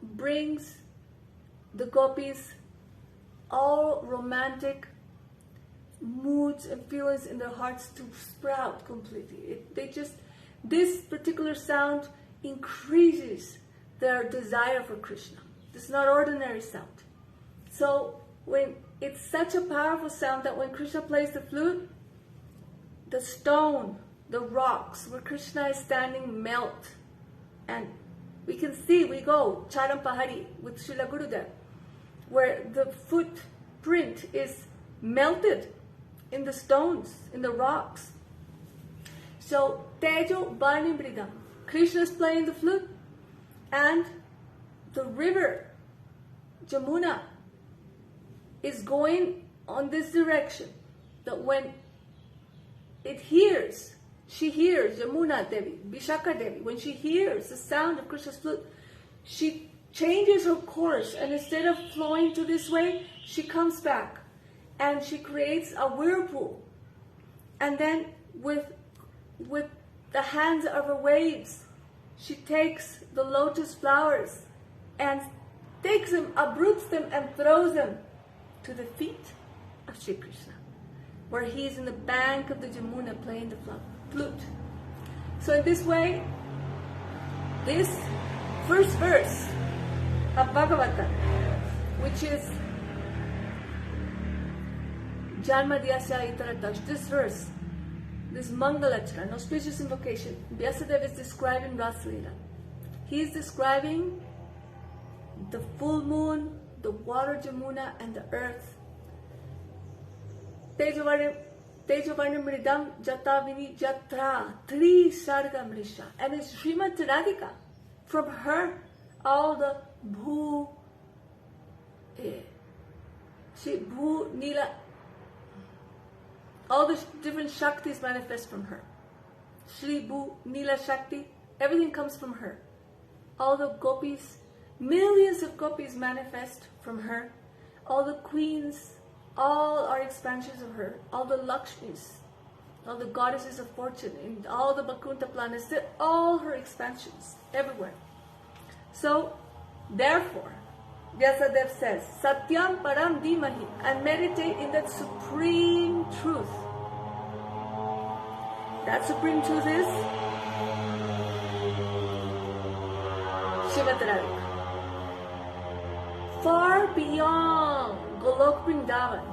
brings the gopis all romantic moods and feelings in their hearts to sprout completely. This particular sound increases their desire for Krishna. It's not ordinary sound. So when it's such a powerful sound that when Krishna plays the flute, the stone, the rocks where Krishna is standing melt. And we can see, we go, Charan Pahari with Srila Gurudev, where the footprint is melted in the stones, in the rocks. So, Tejo Barni Mridam. Krishna is playing the flute, and the river, Jamuna, is going on this direction. That when it hears, she hears Jamuna Devi, Vishaka Devi, when she hears the sound of Krishna's flute, she changes her course, and instead of flowing to this way, she comes back and she creates a whirlpool. And then with with the hands of her waves, she takes the lotus flowers and takes them, uproots them, and throws them to the feet of Shri Krishna, where he is in the bank of the Jamuna playing the flute. So in this way, this first verse of Bhagavatam, which is Janmadhyasya Itaratash, this verse, this Mangalachara, an auspicious invocation, Vyasdev is describing Rasalila. He is describing the full moon, the water Jamuna, and the earth. Tejavarna Mridam Jatavini Jatra Tri Sarga Mrisha. And it's Srimati Radhika. From her, all the Bhu Nila, all the different Shaktis manifest from her. Shri Bhu Nila Shakti, everything comes from her. All the gopis, millions of gopis manifest from her. All the queens, all are expansions of her. All the Lakshmis, all the goddesses of fortune, and all the Vakunta planets, they're all her expansions, everywhere. So, therefore, Vyasdev says, Satyam Param Dhimahi, and meditate in that supreme truth. That supreme truth is Srimati Radhika. Far beyond Golok Vrindavan,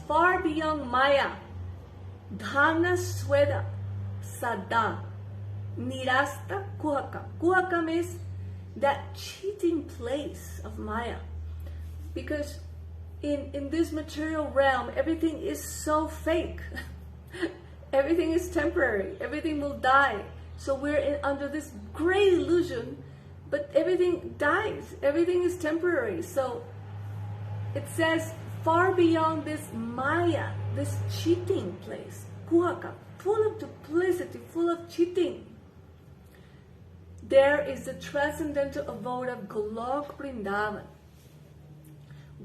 far beyond Maya, Dhana Sweda, Sada, Nirasta Kuhakam. Kuhakam is that cheating place of Maya. Because in this material realm, everything is so fake. Everything is temporary. Everything will die. So we're under this great illusion, but everything dies. Everything is temporary. So it says, far beyond this Maya, this cheating place, Kuhaka, full of duplicity, full of cheating, there is the transcendental abode of Golok Vrindavan,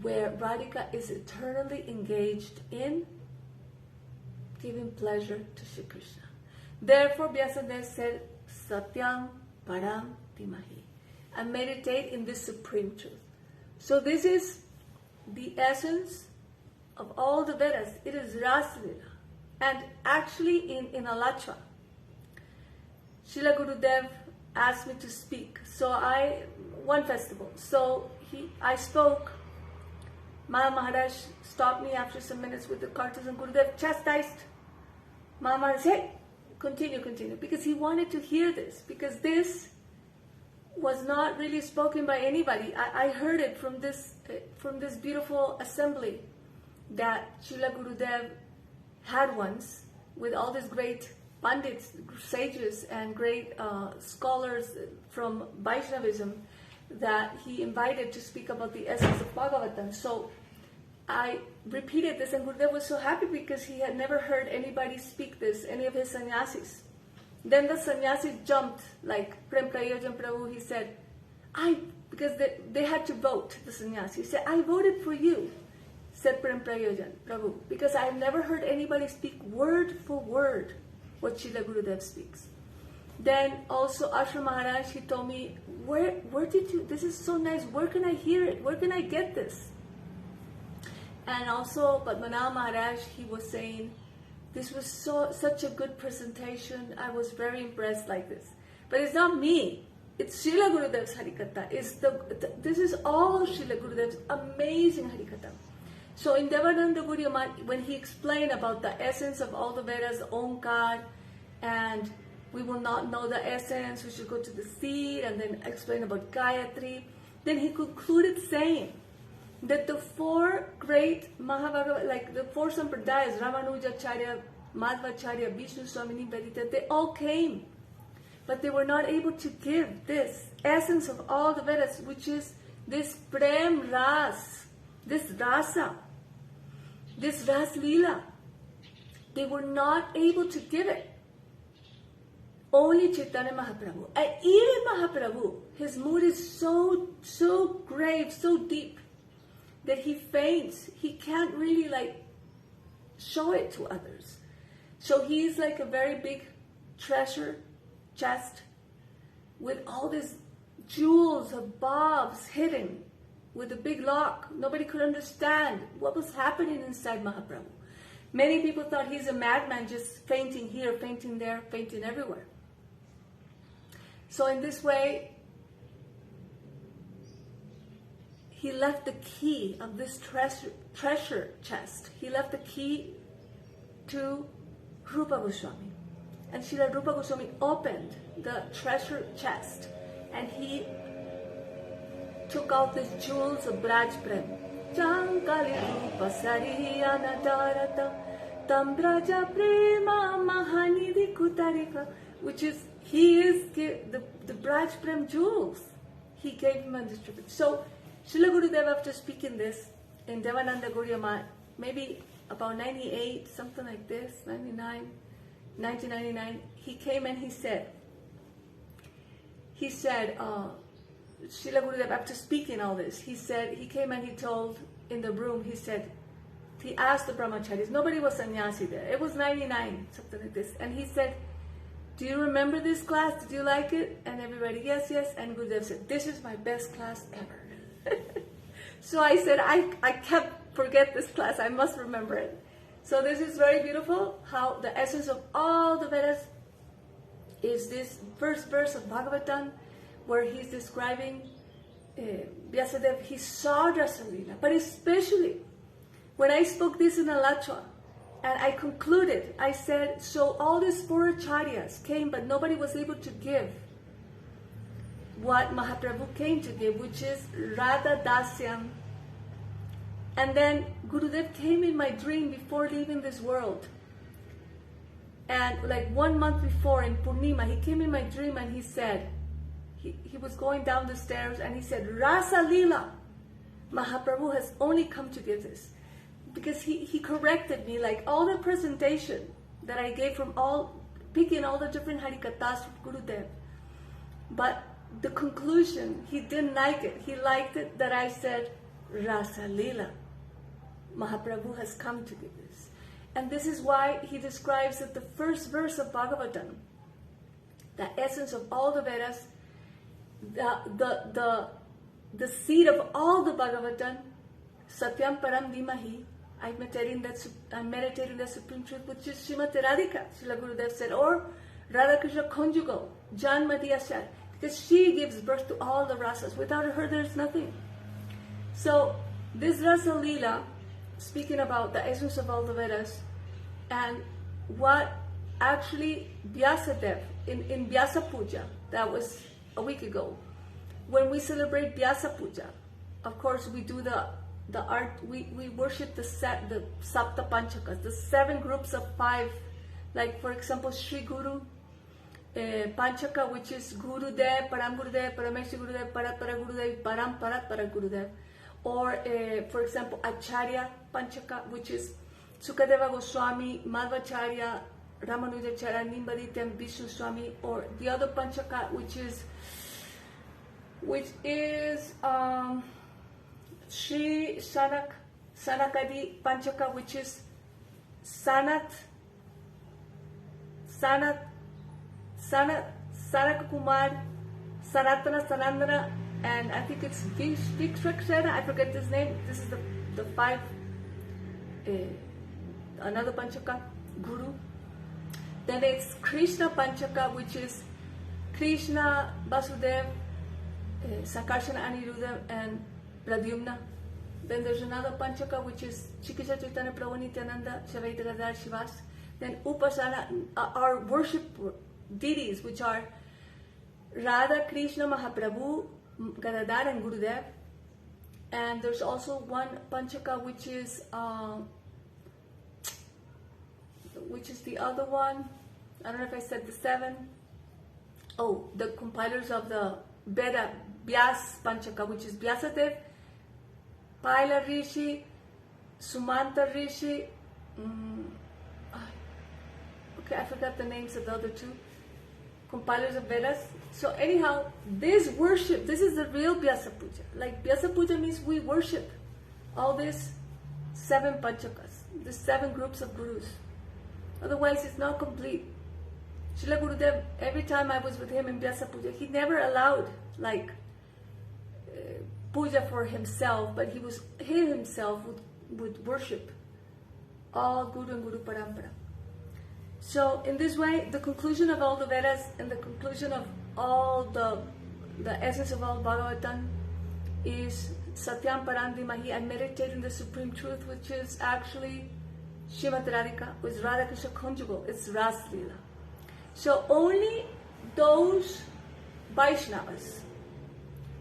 where Radhika is eternally engaged in giving pleasure to Shri Krishna. Therefore, Vyasdev said, Satyam Param Dhimahi, and meditate in this supreme truth. So this is the essence of all the Vedas. It is Rasalila. And actually in Alachua, Srila Gurudev asked me to speak. So one festival. So I spoke. Maharaj stopped me after some minutes with the cartons, and Gurudev chastised Maharaj, hey, continue, because he wanted to hear this, because this was not really spoken by anybody. I heard it from this beautiful assembly that Srila Gurudev had once, with all these great Pandits, sages, and great scholars from Vaishnavism that he invited to speak about the essence of Bhagavatam. So I repeated this, and Gurudev was so happy because he had never heard anybody speak this, any of his sannyasis. Then the sannyasis jumped, like Prem Prayojan Prabhu, he said, because they had to vote, the sannyasi. He said, I voted for you, said Prem Prayojan Prabhu, because I have never heard anybody speak word for word what Srila Gurudev speaks. Then also Ashram Maharaj, he told me, where did you, this is so nice, where can I hear it? Where can I get this? And also Padmanabh Maharaj, he was saying, this was such a good presentation. I was very impressed like this. But it's not me. It's Srila Gurudev's Harikatha. This is all Srila Gurudev's amazing Harikatha. So in Devananda Guru, when he explained about the essence of all the Vedas, Omkar, and we will not know the essence, we should go to the seed, and then explain about Gayatri, then he concluded saying that the four great Mahabhagavad, like the four Sampradayas, Ramanujacharya, Madhvacharya, Vishnu Swamini Vedita, they all came, but they were not able to give this essence of all the Vedas, which is this Prem Ras, this Rasa, this Ras Leela. They were not able to give it. Only Chaitanya Mahaprabhu. And even Mahaprabhu, his mood is so grave, so deep, that he faints. He can't really show it to others. So he's like a very big treasure chest with all these jewels of bobs hidden with a big lock. Nobody could understand what was happening inside Mahaprabhu. Many people thought he's a madman, just fainting here, fainting there, fainting everywhere. So in this way, he left the key of this treasure chest. He left the key to Rupa Goswami. And Srila Rupa Goswami opened the treasure chest and he took out these jewels of Braj Prem. Chankali Rupa Sariyana Darata Tambraja Prema Mahanidhi Kutarika, which is, he is the Braj Prem jewels. He gave him and distributed. So Srila Gurudev, after speaking this in Devananda Gaudiya, maybe about 98, something like this, 1999, he came and he said, Srila Gurudev, after speaking all this, he came and he told in the room, he asked the brahmacharis, nobody was sannyasi there, it was 99, something like this, and he said, do you remember this class? Did you like it? And everybody, yes, yes. And Gurudev said, this is my best class ever. So I said, I can't forget this class, I must remember it. So this is very beautiful, how the essence of all the Vedas is this first verse of Bhagavatam, where he's describing Vyasdev, he saw Rasalila, but especially when I spoke this in Alachua, and I concluded, I said, so all these four acharyas came, but nobody was able to give what Mahaprabhu came to give, which is Radha Dasyam. And then Gurudev came in my dream before leaving this world. And like 1 month before in Purnima, he came in my dream and he said, he was going down the stairs and he said, Rasa Leela, Mahaprabhu has only come to give this. Because he corrected me, like all the presentation that I gave from picking all the different Harikathas from Gurudev. But the conclusion, he didn't like it. He liked it that I said, Rasa Leela, Mahaprabhu has come to give this. And this is why he describes that the first verse of Bhagavatam, the essence of all the Vedas, the seed of all the Bhagavatam, Satyam Param Dhimahi, I'm meditating the supreme truth, which is Srimati Radhika, Srila Gurudev said, or Radha Krishna conjugal, Janmati Asar, because she gives birth to all the rasas. Without her, there's nothing. So this Rasa Leela, speaking about the essence of all the Vedas, and what actually Vyasdev, in Vyasa Puja, that was a week ago, when we celebrate Vyasa Puja, of course we do the art, we worship the Sapta Panchakas, the 7 groups of 5, like for example Sri Guru Panchaka, which is Gurudev, Param Gurudev, Parameshi Gurudev, Parat Para Gurudev, Param Parat Para Gurudev. Or for example Acharya Panchaka, which is Sukadeva Goswami, Madhvacharya, Ramanujacharya, Nimbadityam, Vishnu Swami. Or the other Panchaka, which is Shri Sanakadi Panchaka, which is Sanat Kumar, Sanatana, Sanandana, and I think it's Vikshraksana, I forget his name. This is the 5, another Panchaka, Guru. Then it's Krishna Panchaka, which is Krishna, Vasudev, Sankarsana, Aniruddha, and Pradyumna. Then there's another Panchaka, which is Chikisha Chaitanya Prabhu Nityananda, Shavaita Gadadhar Shivas. Then Upasana are worship deities, which are Radha, Krishna, Mahaprabhu, Gadadhar, and Gurudev. And there's also one Panchaka, which is the other one. I don't know if I said the 7. Oh, the compilers of the Veda, Vyas Panchaka, which is Vyasadev, Paila Rishi, Sumanta Rishi. Okay, I forgot the names of the other 2 compilers of Vedas. So anyhow, this worship, this is the real Vyasa Puja. Like Vyasa Puja means we worship all these 7 Panchakas, the 7 groups of gurus. Otherwise, it's not complete. Srila Gurudev, every time I was with him in Vyasa Puja, he never allowed like puja for himself, but he himself would worship all Guru and Guru Parampara. So in this way, the conclusion of all the Vedas and the conclusion of all the essence of all Bhagavatam is Satyam Parandimahi. I meditate in the Supreme Truth, which is actually Srimati Radhika, with Radha Krishna conjugal. It's Ras Leela. So only those Vaishnavas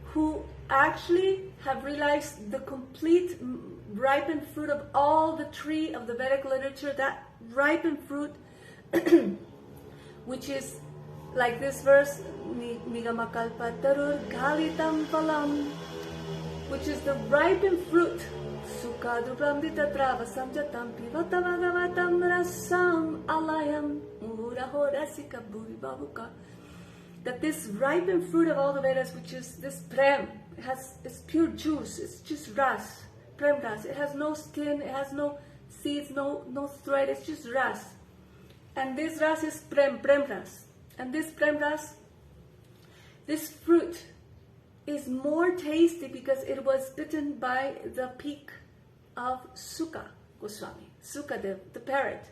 who actually have realized the complete ripened fruit of all the tree of the Vedic literature, that ripened fruit, which is like this verse, Nigamakalpa Tarur Galitam Palam, which is the ripened fruit. Sukadupamdita Travasam Jatam Pivatavagavatam Rasam Alayam Muraho Rasika Buri Babuka. That this ripened fruit of all the Vedas, which is this prem, it's pure juice, it's just ras, prem ras. It has no skin, it has no seeds, no thread, it's just ras. And this ras is prem ras. And this prem ras, this fruit is more tasty because it was bitten by the beak of Sukha Goswami, Sukadev, the parrot.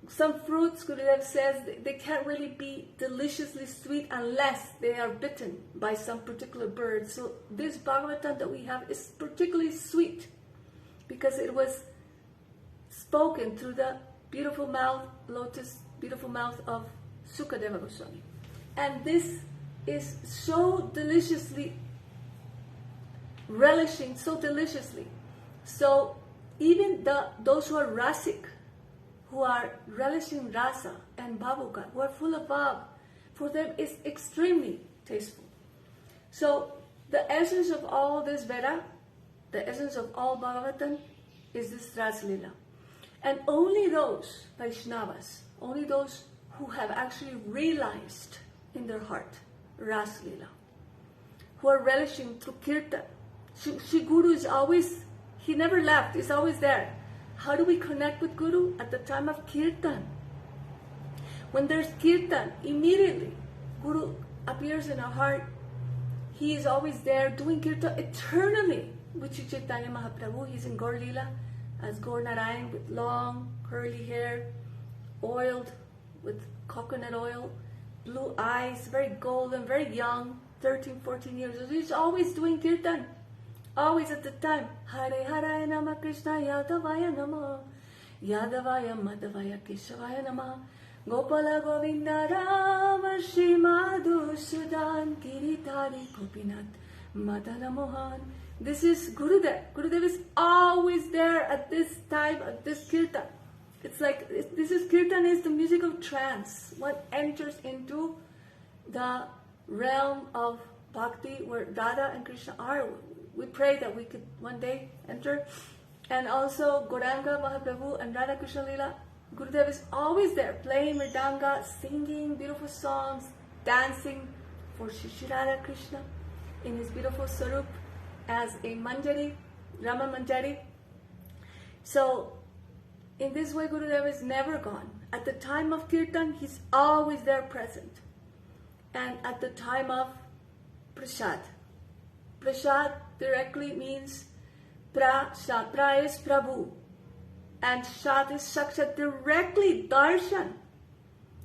Some fruits, Gurudev says, they can't really be deliciously sweet unless they are bitten by some particular bird. So this Bhagavatam that we have is particularly sweet because it was spoken through the beautiful mouth of Sukadeva Goswami. And this is so deliciously relishing, so deliciously. So even those who are rasic, who are relishing rasa and bhavuka, who are full of bhav, for them it's extremely tasteful. So the essence of all this Veda, the essence of all Bhagavatam is this Ras Leela. And only those Vaishnavas, only those who have actually realized in their heart Ras Leela, who are relishing through Kirtan. Shri Guru is always, he never left, he's always there. How do we connect with Guru? At the time of Kirtan. When there's Kirtan, immediately Guru appears in our heart. He is always there doing Kirtan eternally with Sri Chaitanya Mahaprabhu. He's in Gaur Leela as Gaur Narayan with long curly hair, oiled with coconut oil, blue eyes, very golden, very young, 13, 14 years old. He's always doing Kirtan. Always at the time, Hare Hare Nama Krishna Yadavaya Nama Yadavaya Madhavaya Keshavaya Nama Gopala Govinda Rama Shri Madhusudan Giridhari Gopinath Madana Mohan. This is Gurudev. Gurudev is always there at this time, at this kirtan. It's like, this is kirtan is the music of trance. One enters into the realm of bhakti where Radha and Krishna are. We pray that we could one day enter. And also Gauranga Mahaprabhu and Radha Krishna Leela. Gurudev is always there, playing mridanga, singing beautiful songs, dancing for Shri Radha Krishna in his beautiful sarup as a manjari, Rama Manjari. So in this way Gurudev is never gone. At the time of Kirtan, he's always there present. And at the time of Prasad. Prasad directly means Prasad. Pra is Prabhu. And Shad is Sakshat, directly darshan.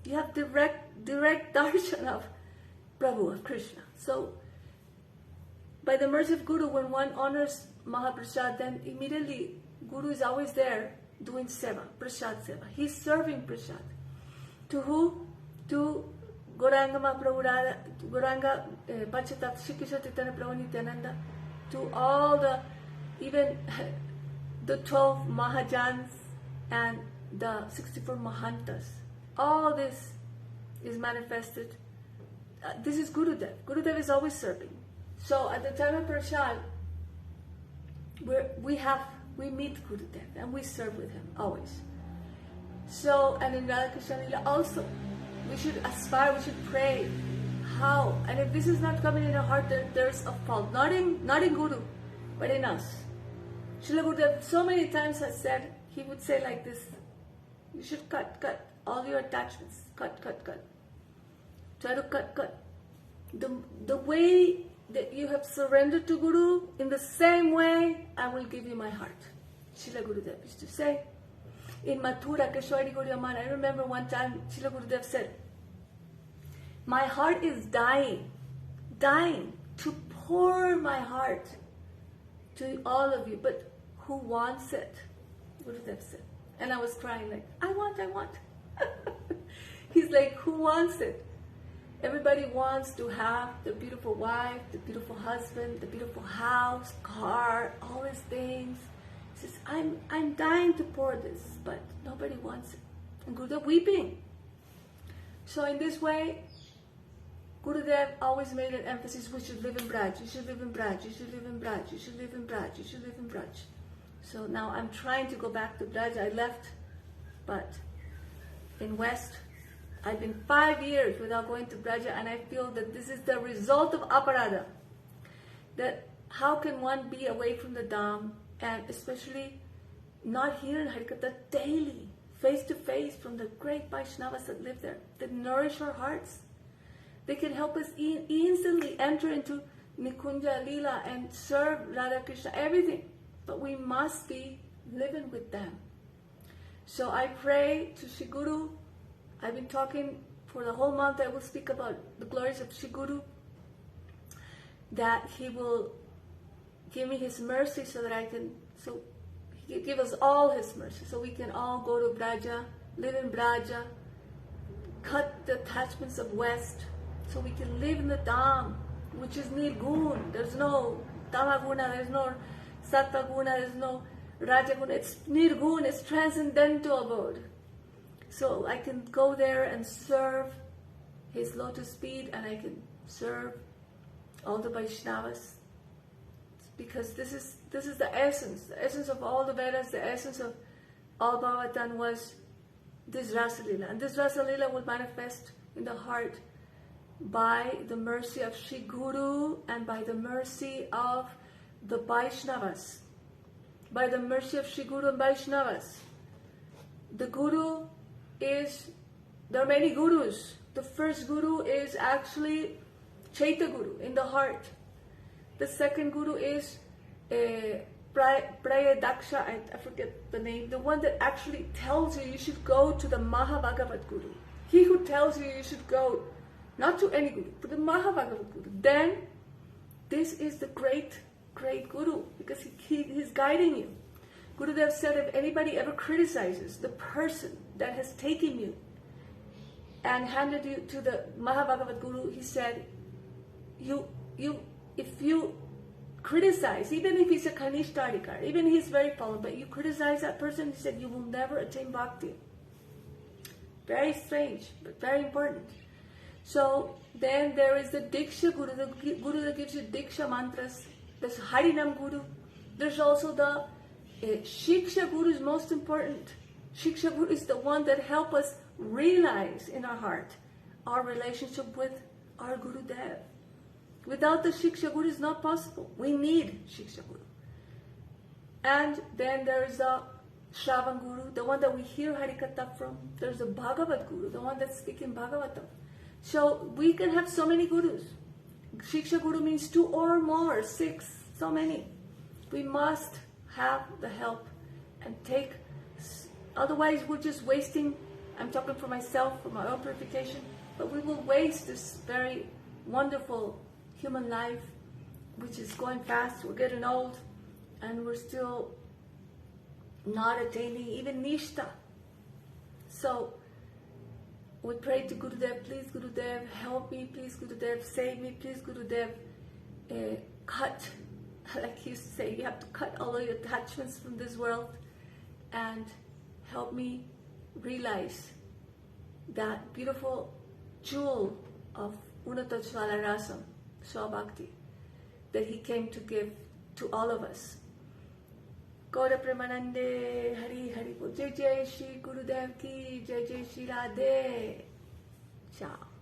You have direct darshan of Prabhu, of Krishna. So by the mercy of Guru, when one honors Mahaprasad, then immediately Guru is always there doing seva, Prasad seva. He's serving Prasad. To who? To Gauranga Mahaprabhu Radha, Gauranga Panchatat, Shri Krishna Chaitanya Prabhu Nityananda, to all the, even the 12 Mahajans and the 64 Mahantas. All this is manifested. This is Gurudev. Gurudev is always serving. So at the time of Prasad, we meet Gurudev and we serve with him always. So, and in Radha Krishna Leela also, we should aspire, we should pray. How? And if this is not coming in our heart, there's a fault. Not in Guru, but in us. Srila Gurudev so many times has said, he would say like this, You should cut all your attachments. Cut. Try to cut. The way that you have surrendered to Guru, in the same way, I will give you my heart. Srila Gurudev used to say. In Mathura, Keshwari Gaudiya, I remember one time Srila Gurudev said, my heart is dying to pour my heart to all of you, but who wants it? Gurudev said. And I was crying like, I want. He's like, who wants it? Everybody wants to have the beautiful wife, the beautiful husband, the beautiful house, car, all these things. He says, I'm dying to pour this, but nobody wants it. And Gurudev weeping. So in this way, Gurudev always made an emphasis, we should live in Braj, you should live in Braj, you should live in Braj, you should live in Braj, you should live in Braj. So now I'm trying to go back to Braj. I left, but in West, I've been 5 years without going to Braja, and I feel that this is the result of aparada. That how can one be away from the Dham, and especially not here in Harikatha daily, face to face from the great Vaishnavas that live there, that nourish our hearts. They can help us instantly enter into Nikunja Leela and serve Radha Krishna, everything. But we must be living with them. So I pray to Shri Guru. I've been talking for the whole month. I will speak about the glories of Shri Guru, that he will give me his mercy so that so he can give us all his mercy, so we can all go to Braja, live in Braja, cut the attachments of West, so we can live in the Dham, which is Nirgun. There's no Tamaguna, there's no Sattva-guna, there's no Rajaguna. It's Nirgun, it's transcendental abode. So I can go there and serve his lotus feet, and I can serve all the Vaishnavas, because this is the essence of all the Vedas. The essence of all Bhagavatam was this Rasa Leela, and this Rasa Leela will manifest in the heart by the mercy of Shri Guru and by the mercy of the Vaishnavas. By the mercy of Shri Guru and Vaishnavas. The Guru is, there are many Gurus. The first Guru is actually Chaita Guru in the heart. The second Guru is Prayadaksha, I forget the name, the one that actually tells you should go to the Mahabhagavat Guru. He who tells you should go, not to any Guru, but the Mahabhagavat Guru. Then, this is the great Guru, because he's guiding you. Gurudev said, if anybody ever criticizes the person that has taken you and handed you to the Mahabhagavat Guru, he said, if you criticize, even if he's a Kanishtadikar, even if he's very fallen, but you criticize that person, he said, you will never attain bhakti. Very strange, but very important. So then there is the Diksha Guru, the Guru that gives you Diksha mantras. There's Harinam Guru. There's also the Shiksha Guru is most important. Shiksha Guru is the one that helps us realize in our heart our relationship with our Guru Dev. Without the Shiksha Guru, it's not possible. We need Shiksha Guru. And then there's the Shravan Guru, the one that we hear Harikatha from. There's the Bhagavat Guru, the one that's speaking Bhagavatam. So we can have so many Gurus. Shiksha Guru means 2 or more, 6, so many. We must have the help and take, otherwise we're just wasting, I'm talking for myself, for my own purification, but we will waste this very wonderful human life, which is going fast. We're getting old, and we're still not attaining even Nishta. So we pray to Gurudev, please Gurudev, help me, please Gurudev, save me, please Gurudev, cut, like he used to say, you have to cut all of your attachments from this world and help me realize that beautiful jewel of Unatachvala Rasam, Swabhakti, that he came to give to all of us. Gaura Premanande, Hari Hari Bol. Jai Jai Shri Gurudev Ki, Jai Jai Shri Radhe. Ciao.